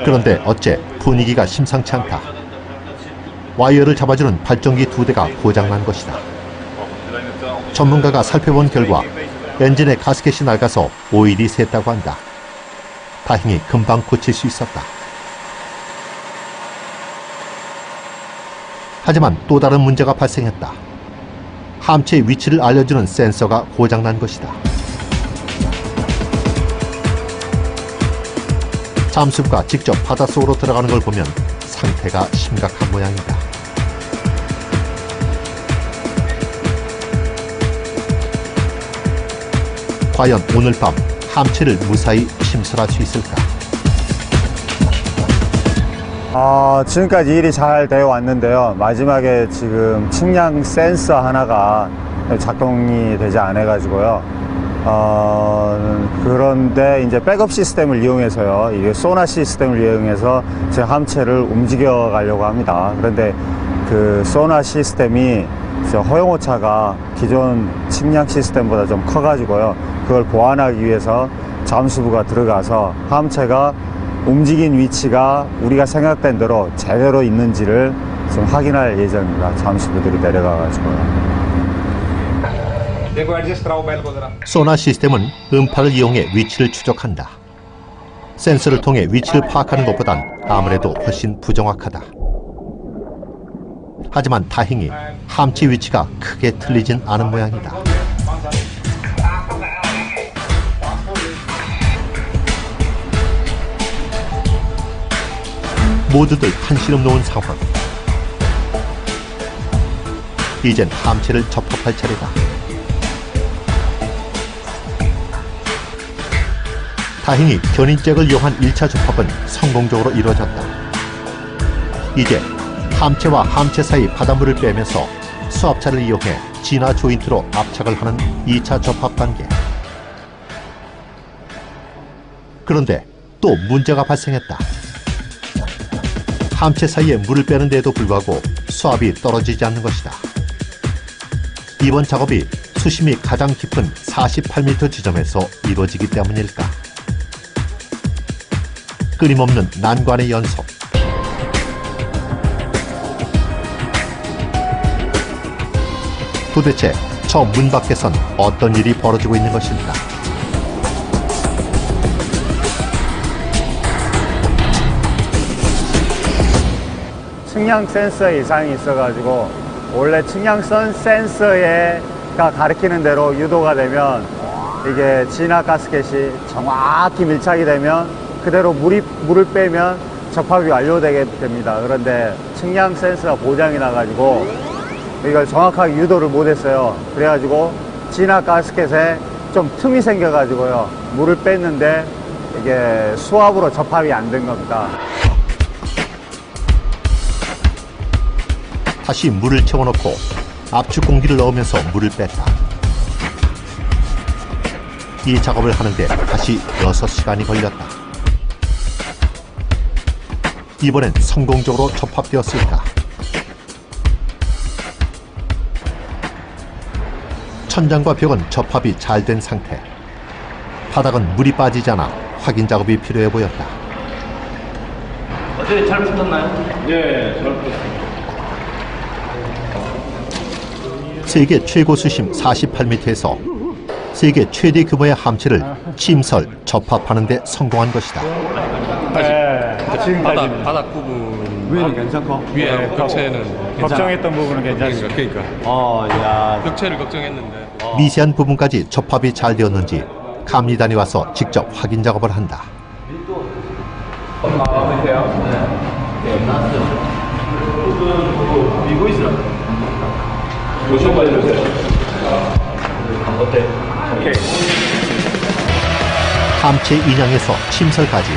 [SPEAKER 1] 그런데 어째 분위기가 심상치 않다. 와이어를 잡아주는 발전기 2대가 고장난 것이다. 전문가가 살펴본 결과 엔진의 가스켓이 낡아서 오일이 샜다고 한다. 다행히 금방 고칠 수 있었다. 하지만 또 다른 문제가 발생했다. 함체의 위치를 알려주는 센서가 고장난 것이다. 잠수부가 직접 바닷속으로 들어가는 걸 보면 상태가 심각한 모양이다. 과연 오늘 밤 함체를 무사히 침몰할 수 있을까?
[SPEAKER 19] 지금까지 일이 잘 되어 왔는데요. 마지막에 지금 측량 센서 하나가 작동이 되지 않아 가지고요. 그런데 이제 백업 시스템을 이용해서요, 이게 소나 시스템을 이용해서 제 함체를 움직여 가려고 합니다. 그런데 그 소나 시스템이 허용오차가 기존 측량 시스템보다 좀 커 가지고요, 그걸 보완하기 위해서 잠수부가 들어가서 함체가 움직인 위치가 우리가 생각된 대로 제대로 있는지를 좀 확인할 예정입니다. 잠수부들이 내려가 가지고요.
[SPEAKER 1] 소나 시스템은 음파를 이용해 위치를 추적한다. 센서를 통해 위치를 파악하는 것보단 아무래도 훨씬 부정확하다. 하지만 다행히 함체 위치가 크게 틀리진 않은 모양이다. 모두들 한시름 놓은 상황. 이젠 함체를 접합할 차례다. 다행히 견인잭을 이용한 1차 접합은 성공적으로 이루어졌다. 이제 함체와 함체 사이 바닷물을 빼면서 수압차를 이용해 진화 조인트로 압착을 하는 2차 접합 단계. 그런데 또 문제가 발생했다. 함체 사이에 물을 빼는 데에도 불구하고 수압이 떨어지지 않는 것이다. 이번 작업이 수심이 가장 깊은 48m 지점에서 이루어지기 때문일까? 끊임없는 난관의 연속. 도대체 저 문 밖에선 어떤 일이 벌어지고 있는 것일까?
[SPEAKER 19] 측량 센서에 이상이 있어가지고 원래 측량선 센서가 가리키는 대로 유도가 되면 이게 진화 가스켓이 정확히 밀착이 되면 그대로 물을 빼면 접합이 완료되게 됩니다. 그런데 측량 센서가 고장이 나가지고 이걸 정확하게 유도를 못했어요. 그래가지고 진화 가스켓에 좀 틈이 생겨가지고요, 물을 뺐는데 이게 수압으로 접합이 안 된 겁니다.
[SPEAKER 1] 다시 물을 채워넣고 압축 공기를 넣으면서 물을 뺐다. 이 작업을 하는데 다시 6시간이 걸렸다. 이번엔 성공적으로 접합되었을까? 천장과 벽은 접합이 잘 된 상태. 바닥은 물이 빠지지 않아 확인 작업이 필요해 보였다.
[SPEAKER 20] 어제 잘 붙었나요? 네, 잘 붙었습니다.
[SPEAKER 1] 세계 최고 수심 48m에서 세계 최대 규모의 함체를 침설, 접합하는 데 성공한 것이다.
[SPEAKER 20] 네, 지금까지는 바닥 부분
[SPEAKER 19] 위는 괜찮고
[SPEAKER 20] 위에 벽체는
[SPEAKER 19] 걱정했던 부분은 괜찮습니다.
[SPEAKER 20] 그러니까.
[SPEAKER 19] 야.
[SPEAKER 20] 벽체를 걱정했는데.
[SPEAKER 1] 미세한 부분까지 접합이 잘 되었는지 감리단이 와서 직접 확인 작업을 한다.
[SPEAKER 20] 미고 있어요. 모션 받으세요. 어때? 오케이.
[SPEAKER 1] 함체 인양에서 침설까지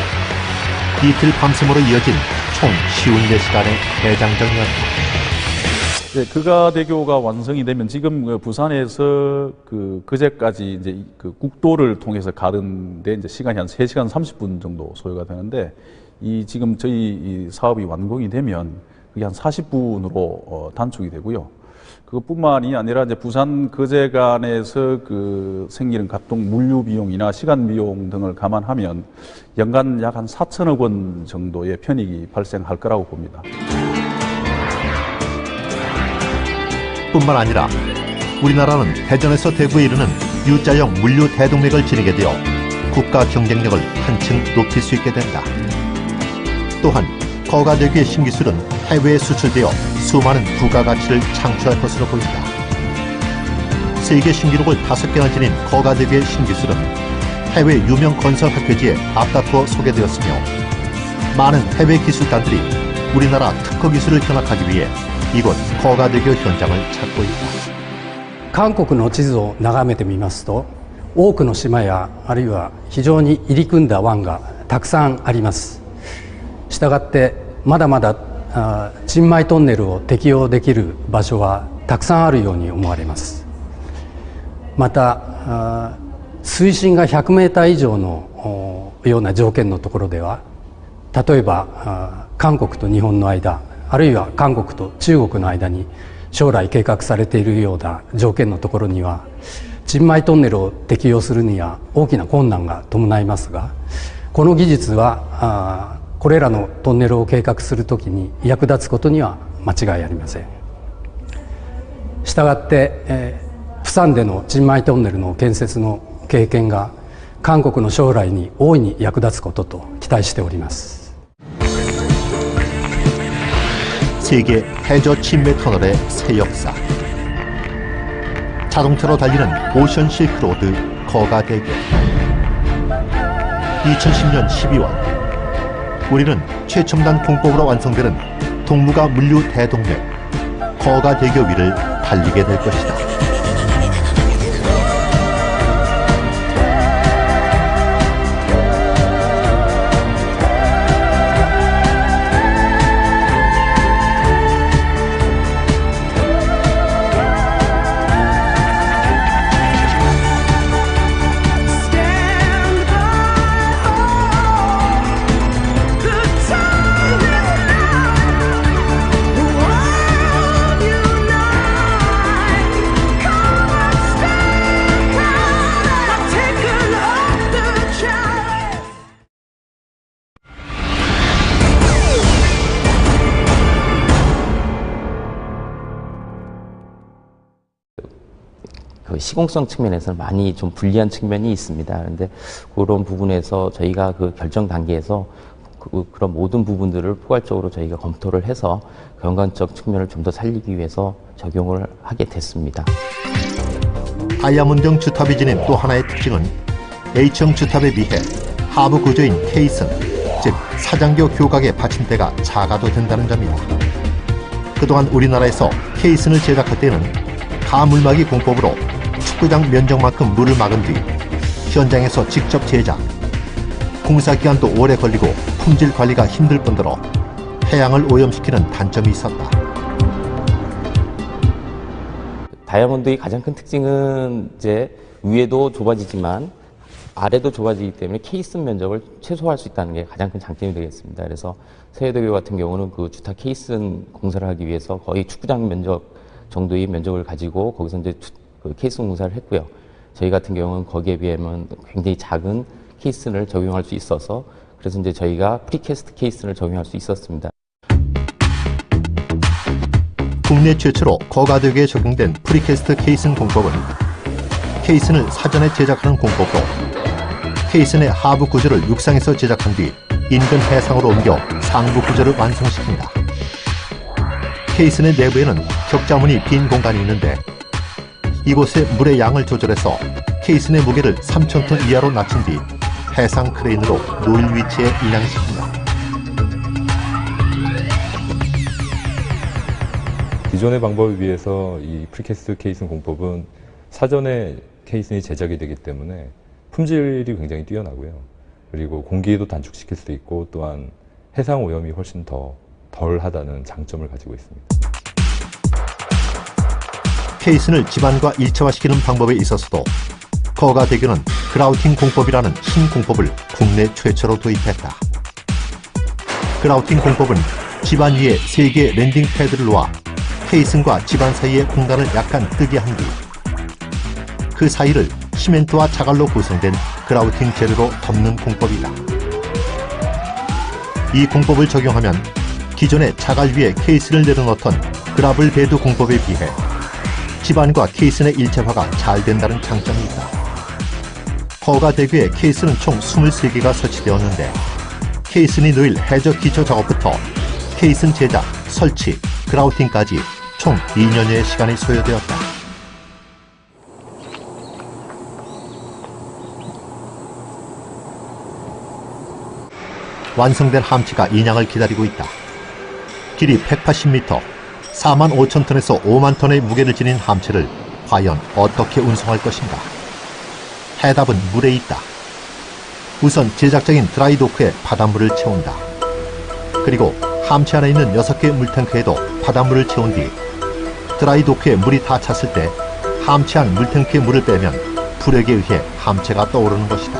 [SPEAKER 1] 이틀 밤샘으로 이어진 총 54시간의 대장정이었다.
[SPEAKER 21] 네, 그가대교가 완성이 되면 지금 부산에서 그제까지 이제 그 국도를 통해서 가는데 이제 시간이 한 3시간 30분 정도 소요가 되는데 지금 저희 이 사업이 완공이 되면 그게 한 40분으로 단축이 되고요. 그것뿐만이 아니라 이제 부산 거제 간에서 생기는 각종 물류 비용이나 시간 비용 등을 감안하면 연간 약 한 4천억 원 정도의 편익이 발생할 거라고 봅니다.
[SPEAKER 1] 뿐만 아니라 우리나라는 대전에서 대구에 이르는 U자형 물류 대동맥을 지니게 되어 국가 경쟁력을 한층 높일 수 있게 된다. 또한 거가대교의 신기술은 해외에 수출되어 수많은 부가가치를 창출할 것으로 보인다. 세계 신기록을 5개나 지닌 거가대교의 신기술은 해외 유명 건설 학회지에 앞다투어 소개되었으며 많은 해외 기술단들이 우리나라 특허 기술을 견학하기 위해 이곳 거가대교 현장을 찾고 있다.
[SPEAKER 2] 韓国の地図を眺めてみますと、多くの島やあるいは非常に入り組んだ湾がたくさんあります。したがってまだまだチンマイトンネルを適用できる場所はたくさんあるように思われます。また水深が100メーター以上のような条件のところでは、例えば韓国と日本の間、あるいは韓国と中国の間に将来計画されているような条件のところにはチンマイトンネルを適用するには大きな困難が伴いますが、この技術はこれらのトンネルを計画するときに役立つことには間違いありません。したがって、プサンでのチンマイトンネルの建設の経験が韓国の将来に大いに役立つことと期待しております。
[SPEAKER 1] 세계 해저 침매 터널의 새 역사. 자동차로 달리는 오션 실크로드 거가대교. 2010년 12월 우리는 최첨단 공법으로 완성되는 동무가 물류 대동맥 거가대교 위를 달리게 될 것이다.
[SPEAKER 7] 그 시공성 측면에서는 많이 좀 불리한 측면이 있습니다. 그런데 그런 부분에서 저희가 그 결정 단계에서 그런 모든 부분들을 포괄적으로 저희가 검토를 해서 경관적 측면을 좀 더 살리기 위해서 적용을 하게 됐습니다.
[SPEAKER 1] 다이아몬드형 주탑이 지닌 또 하나의 특징은 H형 주탑에 비해 하부 구조인 케이슨, 즉 사장교 교각의 받침대가 작아도 된다는 점이다. 그동안 우리나라에서 케이슨을 제작할 때는 가물막이 공법으로 축구장 면적만큼 물을 막은 뒤 현장에서 직접 제작, 공사기간도 오래 걸리고 품질 관리가 힘들 뿐더러 해양을 오염시키는 단점이 있었다.
[SPEAKER 7] 다이아몬드의 가장 큰 특징은 이제 위에도 좁아지지만 아래도 좁아지기 때문에 케이슨 면적을 최소화할 수 있다는 게 가장 큰 장점이 되겠습니다. 그래서 세해대교 같은 경우는 그 주탑 케이슨 공사를 하기 위해서 거의 축구장 면적 정도의 면적을 가지고 거기서 이제 그 케이슨 공사를 했고요. 저희 같은 경우는 거기에 비하면 굉장히 작은 케이슨을 적용할 수 있어서 그래서 이제 저희가 프리캐스트 케이슨을 적용할 수 있었습니다.
[SPEAKER 1] 국내 최초로 거가대교에 적용된 프리캐스트 케이슨 공법은 케이슨을 사전에 제작하는 공법으로 케이슨의 하부 구조를 육상에서 제작한 뒤 인근 해상으로 옮겨 상부 구조를 완성시킨다. 케이슨의 내부에는 격자무늬 빈 공간이 있는데 이곳에 물의 양을 조절해서 케이슨의 무게를 3,000톤 이하로 낮춘 뒤 해상 크레인으로 노일 위치에 인양시킨다.
[SPEAKER 8] 기존의 방법에 비해서 이 프리캐스트 케이슨 공법은 사전에 케이슨이 제작이 되기 때문에 품질이 굉장히 뛰어나고요. 그리고 공기도 단축시킬 수 있고 또한 해상 오염이 훨씬 더 덜하다는 장점을 가지고 있습니다.
[SPEAKER 1] 케이슨을 지반과 일체화시키는 방법에 있어서도 거가대교는 그라우팅 공법이라는 신공법을 국내 최초로 도입했다. 그라우팅 공법은 지반 위에 3개의 랜딩 패드를 놓아 케이슨과 지반 사이의 공간을 약간 뜨게 한 뒤 그 사이를 시멘트와 자갈로 구성된 그라우팅 재료로 덮는 공법이다. 이 공법을 적용하면 기존의 자갈 위에 케이슨을 내려놓던 그라블 베드 공법에 비해 지반과 케이슨의 일체화가 잘 된다는 장점이 있다. 거가대교에 케이슨은 총 23개가 설치되었는데 케이슨이 놓일 해저 기초 작업부터 케이슨 제작, 설치, 그라우팅까지 총 2년여의 시간이 소요되었다. 완성된 함치가 인양을 기다리고 있다. 길이 180m, 45,000톤에서 5만 톤의 무게를 지닌 함체를 과연 어떻게 운송할 것인가? 해답은 물에 있다. 우선 제작적인 드라이도크에 바닷물을 채운다. 그리고 함체 안에 있는 6개의 물탱크에도 바닷물을 채운 뒤 드라이도크에 물이 다 찼을 때 함체 안 물탱크에 물을 빼면 부력에 의해 함체가 떠오르는 것이다.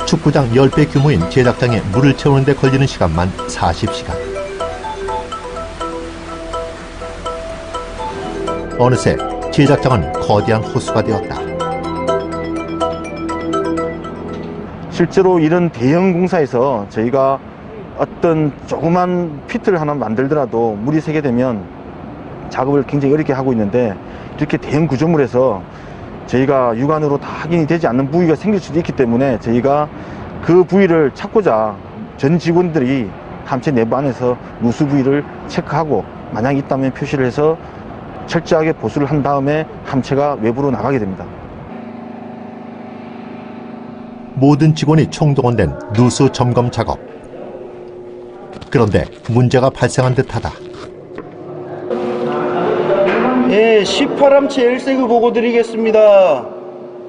[SPEAKER 1] 축구장 10배 규모인 제작장에 물을 채우는 데 걸리는 시간만 40시간. 어느새 제작장은 거대한 호수가 되었다.
[SPEAKER 9] 실제로 이런 대형 공사에서 저희가 어떤 조그만 피트를 하나 만들더라도 물이 새게 되면 작업을 굉장히 어렵게 하고 있는데, 이렇게 대형 구조물에서 저희가 육안으로 다 확인이 되지 않는 부위가 생길 수도 있기 때문에 저희가 그 부위를 찾고자 전 직원들이 함체 내부 안에서 누수 부위를 체크하고 만약 있다면 표시를 해서 철저하게 보수를 한 다음에 함체가 외부로 나가게 됩니다.
[SPEAKER 1] 모든 직원이 총동원된 누수 점검 작업. 그런데 문제가 발생한 듯하다.
[SPEAKER 10] 예, 18함체 1세그 보고 드리겠습니다.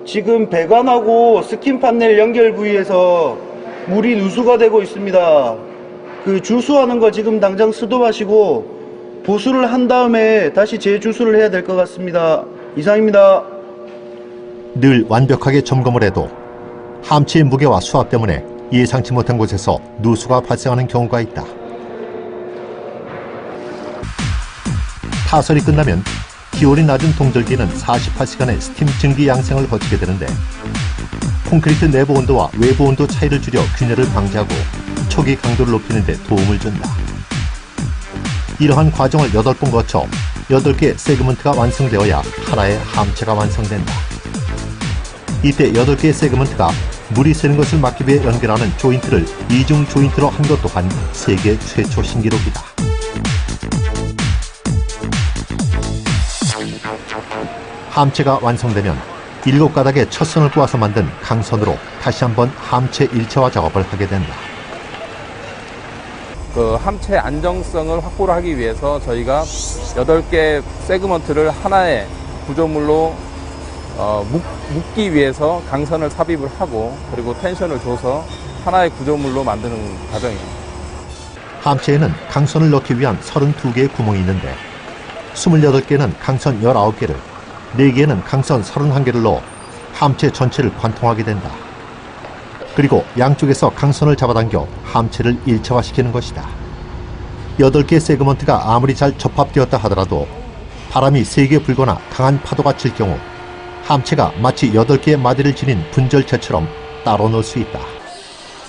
[SPEAKER 10] 지금 배관하고 스킨 판넬 연결 부위에서 물이 누수가 되고 있습니다. 그 주수하는 거 지금 당장 스톱하시고 보수를 한 다음에 다시 재주수를 해야 될 것 같습니다. 이상입니다.
[SPEAKER 1] 늘 완벽하게 점검을 해도 함체의 무게와 수압 때문에 예상치 못한 곳에서 누수가 발생하는 경우가 있다. 타설이 끝나면 기온이 낮은 동절기에는 48시간의 스팀 증기 양생을 거치게 되는데, 콘크리트 내부 온도와 외부 온도 차이를 줄여 균열을 방지하고 초기 강도를 높이는 데 도움을 준다. 이러한 과정을 8번 거쳐 8개의 세그먼트가 완성되어야 하나의 함체가 완성된다. 이때 8개의 세그먼트가 물이 새는 것을 막기 위해 연결하는 조인트를 이중 조인트로 한 것 또한 세계 최초 신기록이다. 함체가 완성되면 7가닥의 첫 선을 꼬아서 만든 강선으로 다시 한번 함체 일체화 작업을 하게 된다.
[SPEAKER 6] 그 함체 안정성을 확보를 하기 위해서 저희가 8개 세그먼트를 하나의 구조물로 묶기 위해서 강선을 삽입을 하고, 그리고 텐션을 줘서 하나의 구조물로 만드는 과정입니다.
[SPEAKER 1] 함체에는 강선을 넣기 위한 32개의 구멍이 있는데 28개는 강선 19개를, 4개는 강선 31개를 넣어 함체 전체를 관통하게 된다. 그리고 양쪽에서 강선을 잡아당겨 함체를 일체화시키는 것이다. 8개의 세그먼트가 아무리 잘 접합되었다 하더라도 바람이 세게 불거나 강한 파도가 칠 경우 함체가 마치 8개의 마디를 지닌 분절체처럼 따로 넣을 수 있다.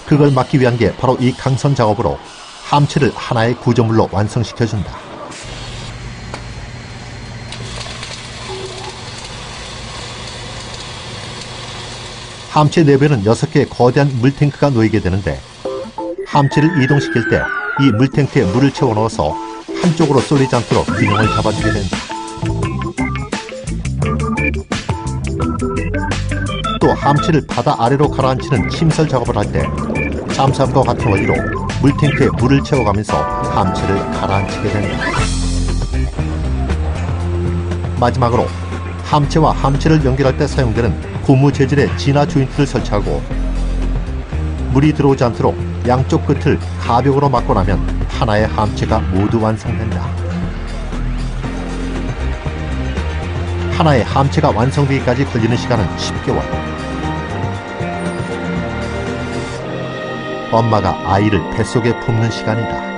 [SPEAKER 1] 그걸 막기 위한 게 바로 이 강선 작업으로 함체를 하나의 구조물로 완성시켜준다. 함체 내부에는 6개의 거대한 물탱크가 놓이게 되는데, 함체를 이동시킬 때 이 물탱크에 물을 채워 넣어서 한쪽으로 쏠리지 않도록 균형을 잡아주게 된다. 또 함체를 바다 아래로 가라앉히는 침설 작업을 할 때 잠수함과 같은 원리로 물탱크에 물을 채워가면서 함체를 가라앉히게 된다. 마지막으로 함체와 함체를 연결할 때 사용되는 고무 재질의 진화 조인트를 설치하고 물이 들어오지 않도록 양쪽 끝을 가벽으로 막고 나면 하나의 함체가 모두 완성된다. 하나의 함체가 완성되기까지 걸리는 시간은 10개월. 엄마가 아이를 뱃속에 품는 시간이다.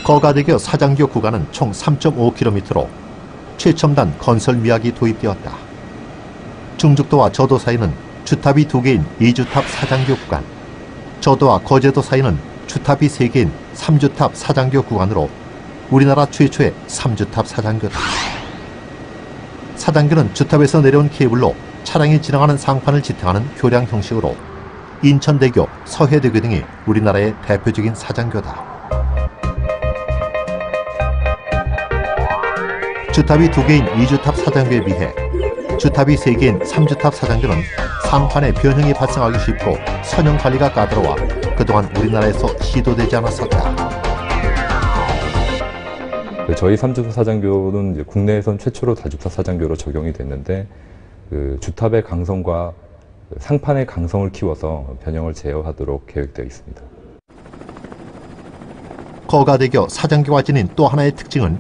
[SPEAKER 1] 거가대교 사장교 구간은 총 3.5km로 최첨단 건설 미학이 도입되었다. 중죽도와 저도 사이는 주탑이 2개인 2주탑 사장교 구간, 저도와 거제도 사이는 주탑이 3개인 3주탑 사장교 구간으로 우리나라 최초의 3주탑 사장교다. 사장교는 주탑에서 내려온 케이블로 차량이 지나가는 상판을 지탱하는 교량 형식으로 인천대교, 서해대교 등이 우리나라의 대표적인 사장교다. 주탑이 2개인 2주탑 사장교에 비해 주탑이 3개인 3주탑 사장교는 상판에 변형이 발생하기 쉽고 선형 관리가 까다로워 그동안 우리나라에서 시도되지 않았었다.
[SPEAKER 8] 저희 삼주탑 사장교는 이제 국내에선 최초로 다주탑 사장교로 적용이 됐는데 그 주탑의 강성과 상판의 강성을 키워서 변형을 제어하도록 계획되어 있습니다.
[SPEAKER 1] 거가대교 사장교가 지닌 또 하나의 특징은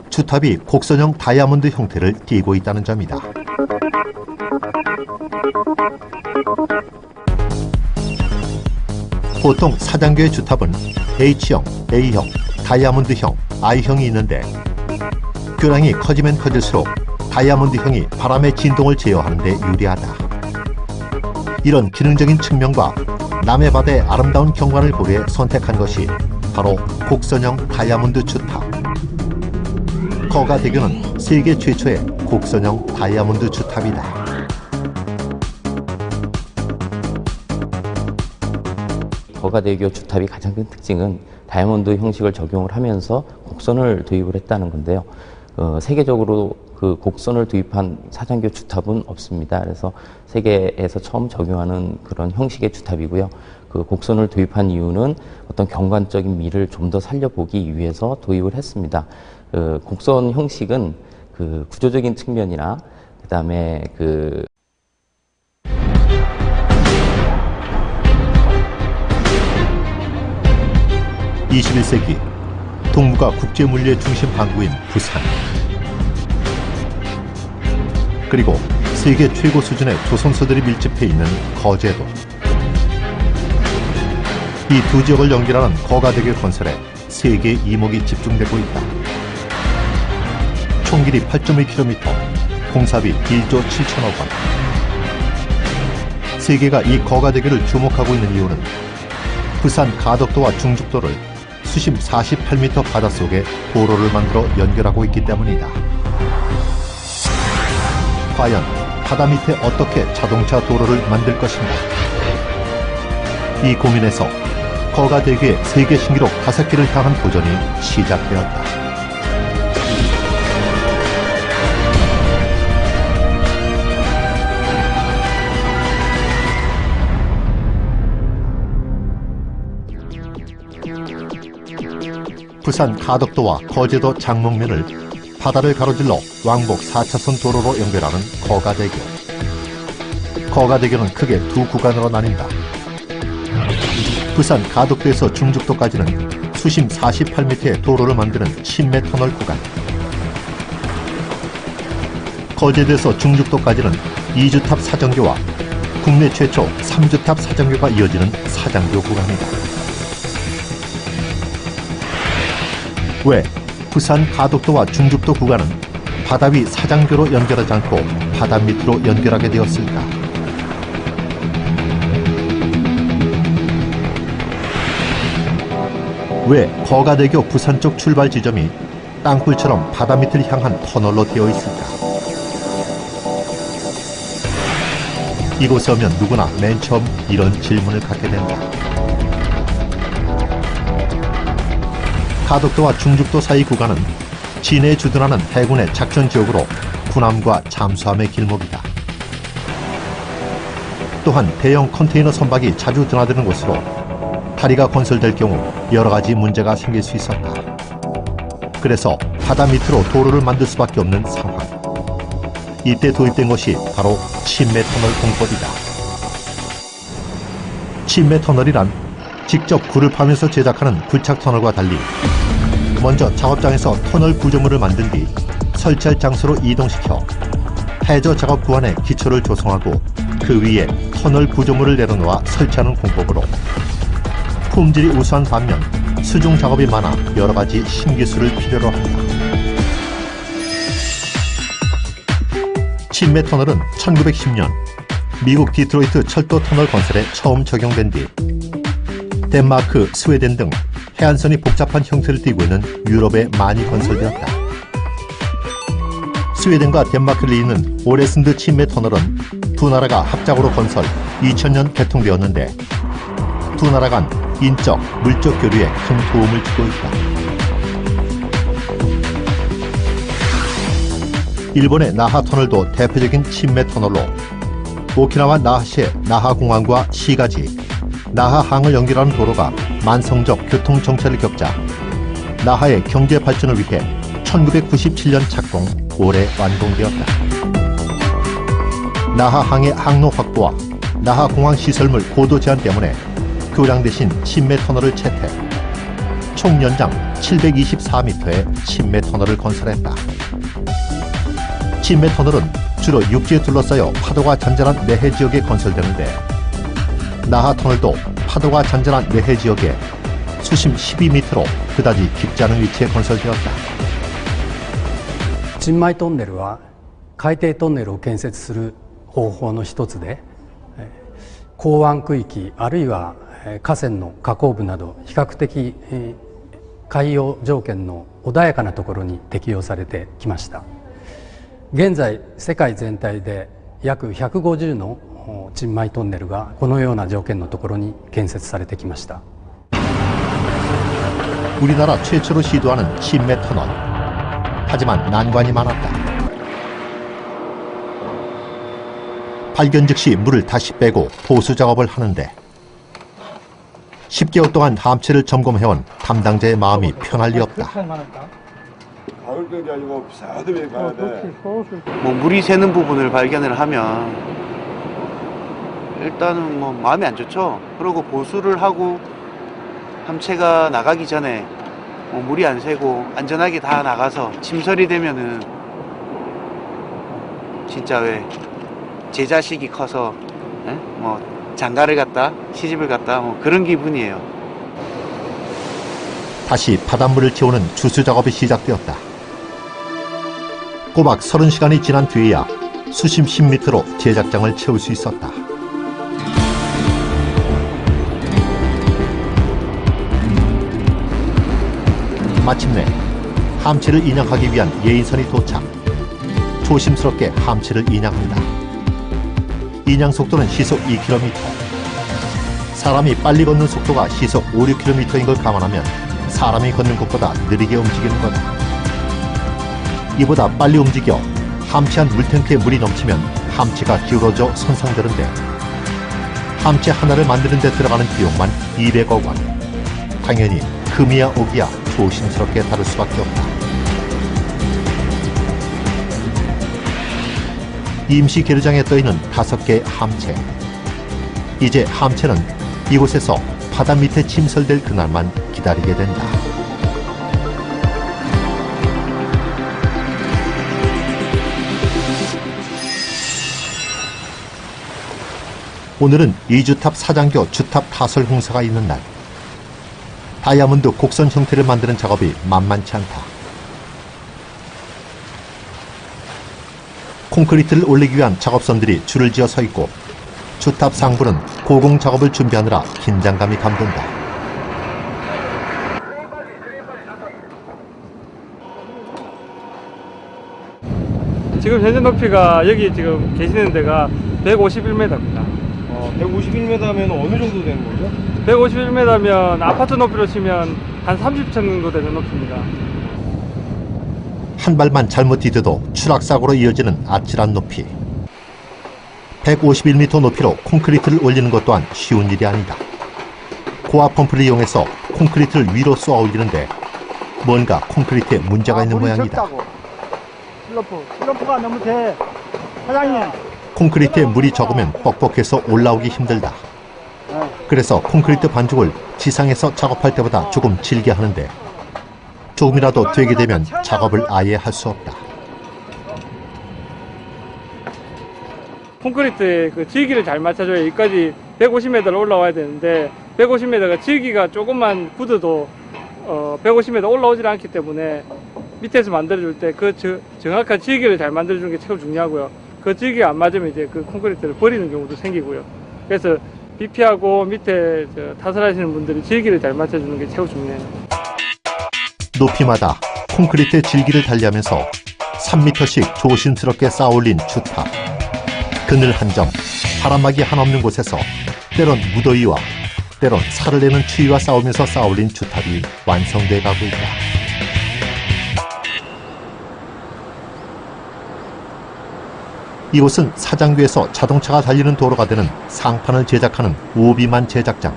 [SPEAKER 1] 주탑이 곡선형 다이아몬드 형태를 띠고 있다는 점이다. 보통 사장교의 주탑은 H형, A형, 다이아몬드형, I형이 있는데 교량이 커지면 커질수록 다이아몬드형이 바람의 진동을 제어하는 데 유리하다. 이런 기능적인 측면과 남해 바다의 아름다운 경관을 고려해 선택한 것이 바로 곡선형 다이아몬드 주탑. 거가대교는 세계 최초의 곡선형 다이아몬드 주탑이다.
[SPEAKER 7] 거가대교 주탑이 가장 큰 특징은 다이아몬드 형식을 적용을 하면서 곡선을 도입을 했다는 건데요. 세계적으로 그 곡선을 도입한 사장교 주탑은 없습니다. 그래서 세계에서 처음 적용하는 그런 형식의 주탑이고요. 그 곡선을 도입한 이유는 어떤 경관적인 미를 좀 더 살려보기 위해서 도입을 했습니다. 곡선 형식은 그 구조적인 측면이나 그다음에 그
[SPEAKER 1] 21세기 동북아 국제물류의 중심 항구인 부산, 그리고 세계 최고 수준의 조선소들이 밀집해 있는 거제도. 이 두 지역을 연결하는 거가대교 건설에 세 개의 이목이 집중되고 있다. 총 길이 8.1km, 공사비 1조 7천억 원. 세계가 이 거가대교를 주목하고 있는 이유는 부산 가덕도와 중죽도를 수심 48m 바닷속에 도로를 만들어 연결하고 있기 때문이다. 과연 바다 밑에 어떻게 자동차 도로를 만들 것인가? 이 고민에서 거가대교의 세계 신기록 5개를 향한 도전이 시작되었다. 부산 가덕도와 거제도 장목면을 바다를 가로질러 왕복 4차선 도로로 연결하는 거가대교. 거가대교는 크게 두 구간으로 나뉜다. 부산 가덕도에서 중죽도까지는 수심 48m의 도로를 만드는 침매 터널 구간. 거제도에서 중죽도까지는 2주탑 사정교와 국내 최초 3주탑 사정교가 이어지는 사장교 구간이다. 왜 부산 가덕도와 중죽도 구간은 바다 위 사장교로 연결하지 않고 바다 밑으로 연결하게 되었을까? 왜 거가대교 부산 쪽 출발 지점이 땅굴처럼 바다 밑을 향한 터널로 되어 있을까? 이곳에 오면 누구나 맨 처음 이런 질문을 갖게 된다. 가덕도와 중죽도 사이 구간은 진해에 주둔하는 해군의 작전 지역으로 군함과 잠수함의 길목이다. 또한 대형 컨테이너 선박이 자주 드나드는 곳으로 다리가 건설될 경우 여러 가지 문제가 생길 수 있었다. 그래서 바다 밑으로 도로를 만들 수밖에 없는 상황. 이때 도입된 것이 바로 침매 터널 공법이다. 침매 터널이란 직접 굴을 파면서 제작하는 부착 터널과 달리 먼저 작업장에서 터널 구조물을 만든 뒤 설치할 장소로 이동시켜 해저 작업 구간의 기초를 조성하고 그 위에 터널 구조물을 내려놓아 설치하는 공법으로 품질이 우수한 반면 수중 작업이 많아 여러 가지 신기술을 필요로 한다. 침매 터널은 1910년 미국 디트로이트 철도 터널 건설에 처음 적용된 뒤 덴마크, 스웨덴 등 해안선이 복잡한 형태를 띠고 있는 유럽에 많이 건설되었다. 스웨덴과 덴마크를 잇는 오레슨드 침매 터널은 두 나라가 합작으로 건설 2000년 개통되었는데 두 나라 간 인적, 물적 교류에 큰 도움을 주고 있다. 일본의 나하 터널도 대표적인 침매 터널로 오키나와 나하시의 나하공항과 시가지, 나하항을 연결하는 도로가 만성적 교통 정체를 겪자 나하의 경제 발전을 위해 1997년 착공, 올해 완공되었다. 나하항의 항로 확보와 나하공항 시설물 고도 제한 때문에 교량 대신 침매 터널을 채택, 총 연장 724m의 침매 터널을 건설했다. 침매 터널은 주로 육지에 둘러싸여 파도가 잔잔한 내해 지역에 건설되는데 나하 터널도 파도가 잔잔한 내해 지역에 수심 12m로 그다지 깊지 않은 위치에 건설되었다.
[SPEAKER 2] 陳米トンネルは海底トンネルを建設する方法の一つで、港湾区域あるいは河川の河口部など比較的海洋条件の穏やかなところに適用されてきました。現在世界全体で約150の陳米トンネルがこのような条件のところに建設されてきました。
[SPEAKER 1] 우리나라 최초로 시도하는 침매 터널. 하지만 난관이 많았다. 발견 즉시 물을 다시 빼고 보수 작업을 하는데 10개월 동안 함체를 점검해온 담당자의 마음이 편할 리 없다.
[SPEAKER 11] 가을들이 아니고 비싸게 가야 돼. 뭐 물이 새는 부분을 발견을 하면 일단은 뭐 마음이 안 좋죠. 그리고 보수를 하고 함체가 나가기 전에 뭐 물이 안 새고 안전하게 다 나가서 침설이 되면은 진짜 왜 제 자식이 커서 뭐 장가를 갔다 시집을 갔다 뭐 그런 기분이에요.
[SPEAKER 1] 다시 바닷물을 채우는 주수 작업이 시작되었다. 꼬박 30시간이 지난 뒤에야 수심 10m로 제작장을 채울 수 있었다. 마침내 함체를 인양하기 위한 예인선이 도착. 조심스럽게 함체를 인양한다. 인양 속도는 시속 2km. 사람이 빨리 걷는 속도가 시속 5, 6km인 걸 감안하면 사람이 걷는 것보다 느리게 움직이는 거다. 이보다 빨리 움직여 함체 한 물탱크에 물이 넘치면 함체가 기울어져 손상되는데 함체 하나를 만드는 데 들어가는 비용만 200억 원. 당연히 금이야 오기야 조심스럽게 다룰 수밖에 없다. 임시 계류장에 떠있는 5개의 함체. 이제 함체는 이곳에서 바다 밑에 침설될 그날만 기다리게 된다. 오늘은 이주탑 사장교 주탑 타설 공사가 있는 날. 다이아몬드 곡선 형태를 만드는 작업이 만만치 않다. 콘크리트를 올리기 위한 작업선들이 줄을 지어 서 있고 주탑 상부는 고공 작업을 준비하느라 긴장감이 감돈다.
[SPEAKER 12] 지금 현재 높이가 여기 지금 계시는 데가 151m입니다.
[SPEAKER 13] 151m면 어느 정도 되는 거죠?
[SPEAKER 12] 151m면 아파트 높이로 치면 한 30층 정도 되는 높이입니다.
[SPEAKER 1] 한 발만 잘못 디뎌도 추락사고로 이어지는 아찔한 높이. 151m 높이로 콘크리트를 올리는 것 또한 쉬운 일이 아니다. 고압 펌프를 이용해서 콘크리트를 위로 쏘아 올리는데 뭔가 콘크리트에 문제가 있는 모양이다.
[SPEAKER 13] 슬럼프가 너무 돼. 사장님.
[SPEAKER 1] 콘크리트에 물이 적으면 뻑뻑해서 올라오기 힘들다. 그래서 콘크리트 반죽을 지상에서 작업할 때보다 조금 질게 하는데 조금이라도 되게 되면 작업을 아예 할 수 없다.
[SPEAKER 12] 콘크리트의 그 질기를 잘 맞춰줘야 여기까지 150m를 올라와야 되는데 150m가 질기가 조금만 굳어도 150m 올라오질 않기 때문에 밑에서 만들어줄 때 그 정확한 질기를 잘 만들어주는 게 최고 중요하고요. 그 질기가 안 맞으면 이제 그 콘크리트를 버리는 경우도 생기고요. 그래서 비피하고 밑에 타설하시는 분들이 질기를 잘 맞춰주는 게 최고 중요해요.
[SPEAKER 1] 높이마다 콘크리트의 질기를 달리하면서 3m씩 조심스럽게 쌓아올린 주탑. 그늘 한 점, 바람막이 하나 없는 곳에서 때론 무더위와 때론 살을 내는 추위와 싸우면서 쌓아올린 주탑이 완성돼 가고 있다. 이곳은 사장교에서 자동차가 달리는 도로가 되는 상판을 제작하는 오비만 제작장.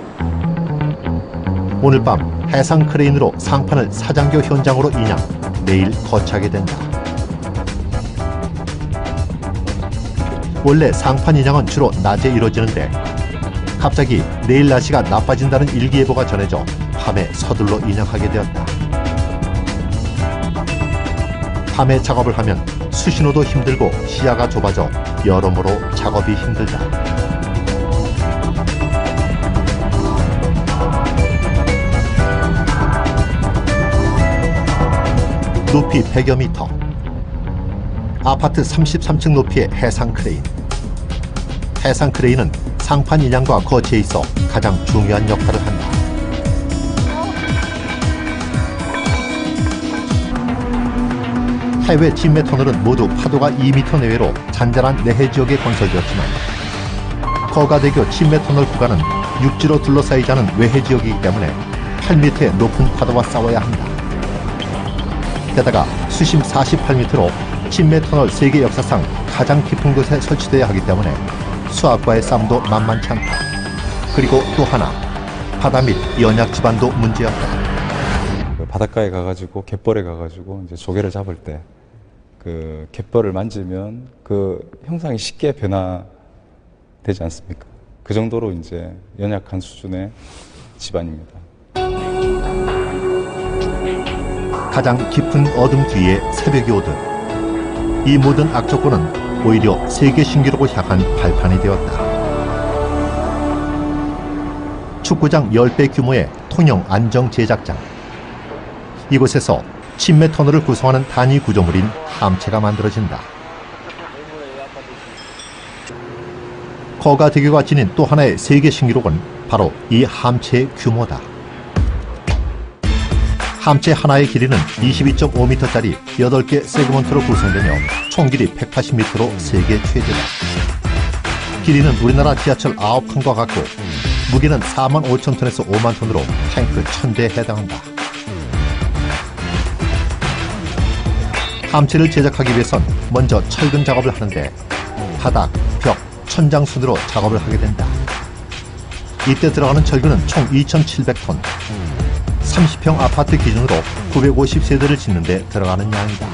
[SPEAKER 1] 오늘 밤 해상 크레인으로 상판을 사장교 현장으로 인양, 내일 거치하게 된다. 원래 상판 인양은 주로 낮에 이루어지는데 갑자기 내일 날씨가 나빠진다는 일기예보가 전해져 밤에 서둘러 인양하게 되었다. 밤에 작업을 하면 수신호도 힘들고 시야가 좁아져 여러모로 작업이 힘들다. 높이 100여 미터, 아파트 33층 높이의 해상 크레인. 해상 크레인은 상판 인양과 거치에 있어 가장 중요한 역할을 한다. 해외 진매 터널은 모두 파도가 2m 내외로 잔잔한 내해 지역에 건설되었지만 거가대교 진매 터널 구간은 육지로 둘러싸이지 않은 외해 지역이기 때문에 8m의 높은 파도와 싸워야 한다. 게다가 수심 48m로 진매 터널 세계 역사상 가장 깊은 곳에 설치되어야 하기 때문에 수압과의 싸움도 만만치 않다. 그리고 또 하나, 바다 및 연약 지반도 문제였다.
[SPEAKER 3] 바닷가에 가가지고 갯벌에 가가지고 이제 조개를 잡을 때 그 갯벌을 만지면 그 형상이 쉽게 변화되지 않습니까? 그 정도로 이제 연약한 수준의 지반입니다.
[SPEAKER 1] 가장 깊은 어둠 뒤에 새벽이 오듯 이 모든 악조건은 오히려 세계 신기록을 향한 발판이 되었다. 축구장 10배 규모의 통영 안정 제작장. 이곳에서 진매 터널을 구성하는 단위 구조물인 함체가 만들어진다. 거가대교가 지닌 또 하나의 세계 신기록은 바로 이 함체의 규모다. 함체 하나의 길이는 22.5m짜리 8개 세그먼트로 구성되며 총 길이 180m로 세계 최대다. 길이는 우리나라 지하철 9칸과 같고 무게는 45,000톤에서 5만 톤으로 탱크 1000대에 해당한다. 함체를 제작하기 위해선 먼저 철근 작업을 하는데 바닥, 벽, 천장 순으로 작업을 하게 된다. 이때 들어가는 철근은 총 2,700톤. 30평 아파트 기준으로 950세대를 짓는 데 들어가는 양이다.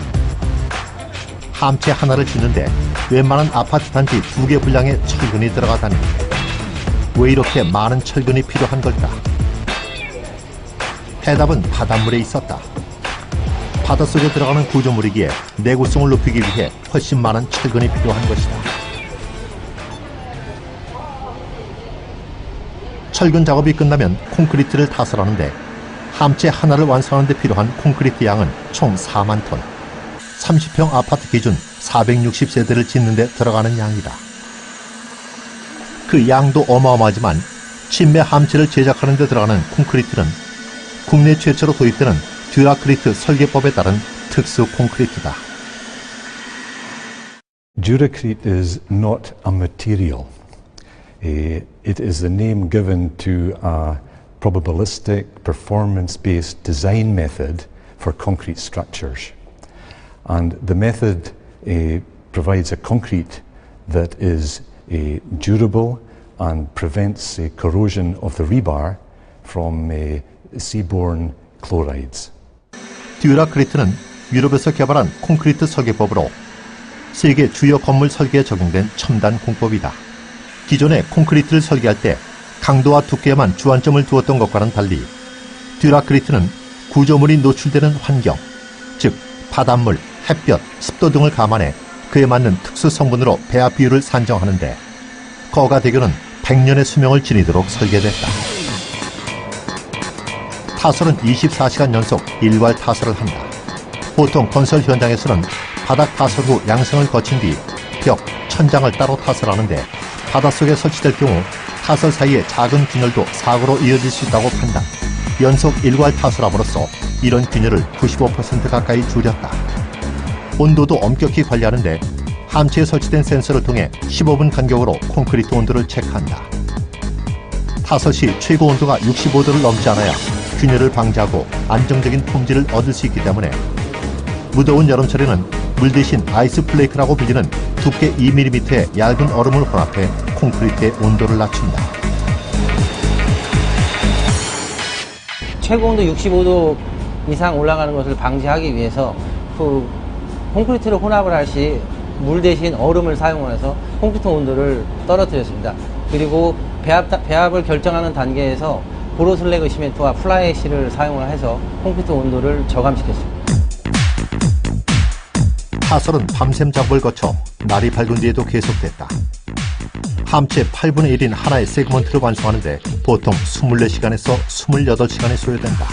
[SPEAKER 1] 함체 하나를 짓는데 웬만한 아파트 단지 2개 분량의 철근이 들어가다니 왜 이렇게 많은 철근이 필요한 걸까? 해답은 바닷물에 있었다. 바닷속에 들어가는 구조물이기에 내구성을 높이기 위해 훨씬 많은 철근이 필요한 것이다. 철근 작업이 끝나면 콘크리트를 타설하는데 함체 하나를 완성하는 데 필요한 콘크리트 양은 총 4만 톤. 30평 아파트 기준 460세대를 짓는 데 들어가는 양이다. 그 양도 어마어마하지만 진매 함체를 제작하는 데 들어가는 콘크리트는 국내 최초로 도입되는 듀라크리트 설계법에 따른 특수 콘크리트다.
[SPEAKER 4] Duracrete is not a material. It is the name given to a probabilistic, performance-based design method for concrete structures. And the method provides a concrete that is durable and prevents corrosion of the rebar from seaborne chlorides.
[SPEAKER 1] 듀라크리트는 유럽에서 개발한 콘크리트 설계법으로 세계 주요 건물 설계에 적용된 첨단 공법이다. 기존의 콘크리트를 설계할 때 강도와 두께에만 주안점을 두었던 것과는 달리 듀라크리트는 구조물이 노출되는 환경, 즉 바닷물, 햇볕, 습도 등을 감안해 그에 맞는 특수 성분으로 배합 비율을 산정하는데 거가대교는 100년의 수명을 지니도록 설계됐다. 타설은 24시간 연속 일괄 타설을 한다. 보통 건설 현장에서는 바닥 타설 후 양성을 거친 뒤 벽, 천장을 따로 타설하는데 바닷속에 설치될 경우 타설 사이의 작은 균열도 사고로 이어질 수 있다고 판단. 연속 일괄 타설함으로써 이런 균열을 95% 가까이 줄였다. 온도도 엄격히 관리하는데 함체에 설치된 센서를 통해 15분 간격으로 콘크리트 온도를 체크한다. 타설 시 최고 온도가 65도를 넘지 않아야 균열을 방지하고 안정적인 품질을 얻을 수 있기 때문에 무더운 여름철에는 물 대신 아이스 플레이크라고 불리는 두께 2mm의 얇은 얼음을 혼합해 콘크리트의 온도를 낮춘다.
[SPEAKER 5] 최고 온도 65도 이상 올라가는 것을 방지하기 위해서 그 콘크리트를 혼합을 할 시 물 대신 얼음을 사용해서 콘크리트 온도를 떨어뜨렸습니다. 그리고 배합을 결정하는 단계에서 보로슬래그 시멘트와 플라이애쉬를 사용을 해서 콘크리트 온도를 저감시켰습니다.
[SPEAKER 1] 파설은 밤샘 작업을 거쳐 날이 밝은 뒤에도 계속됐다. 함체 8분의 1인 하나의 세그먼트를 완성하는데 보통 24시간에서 28시간이 소요된다.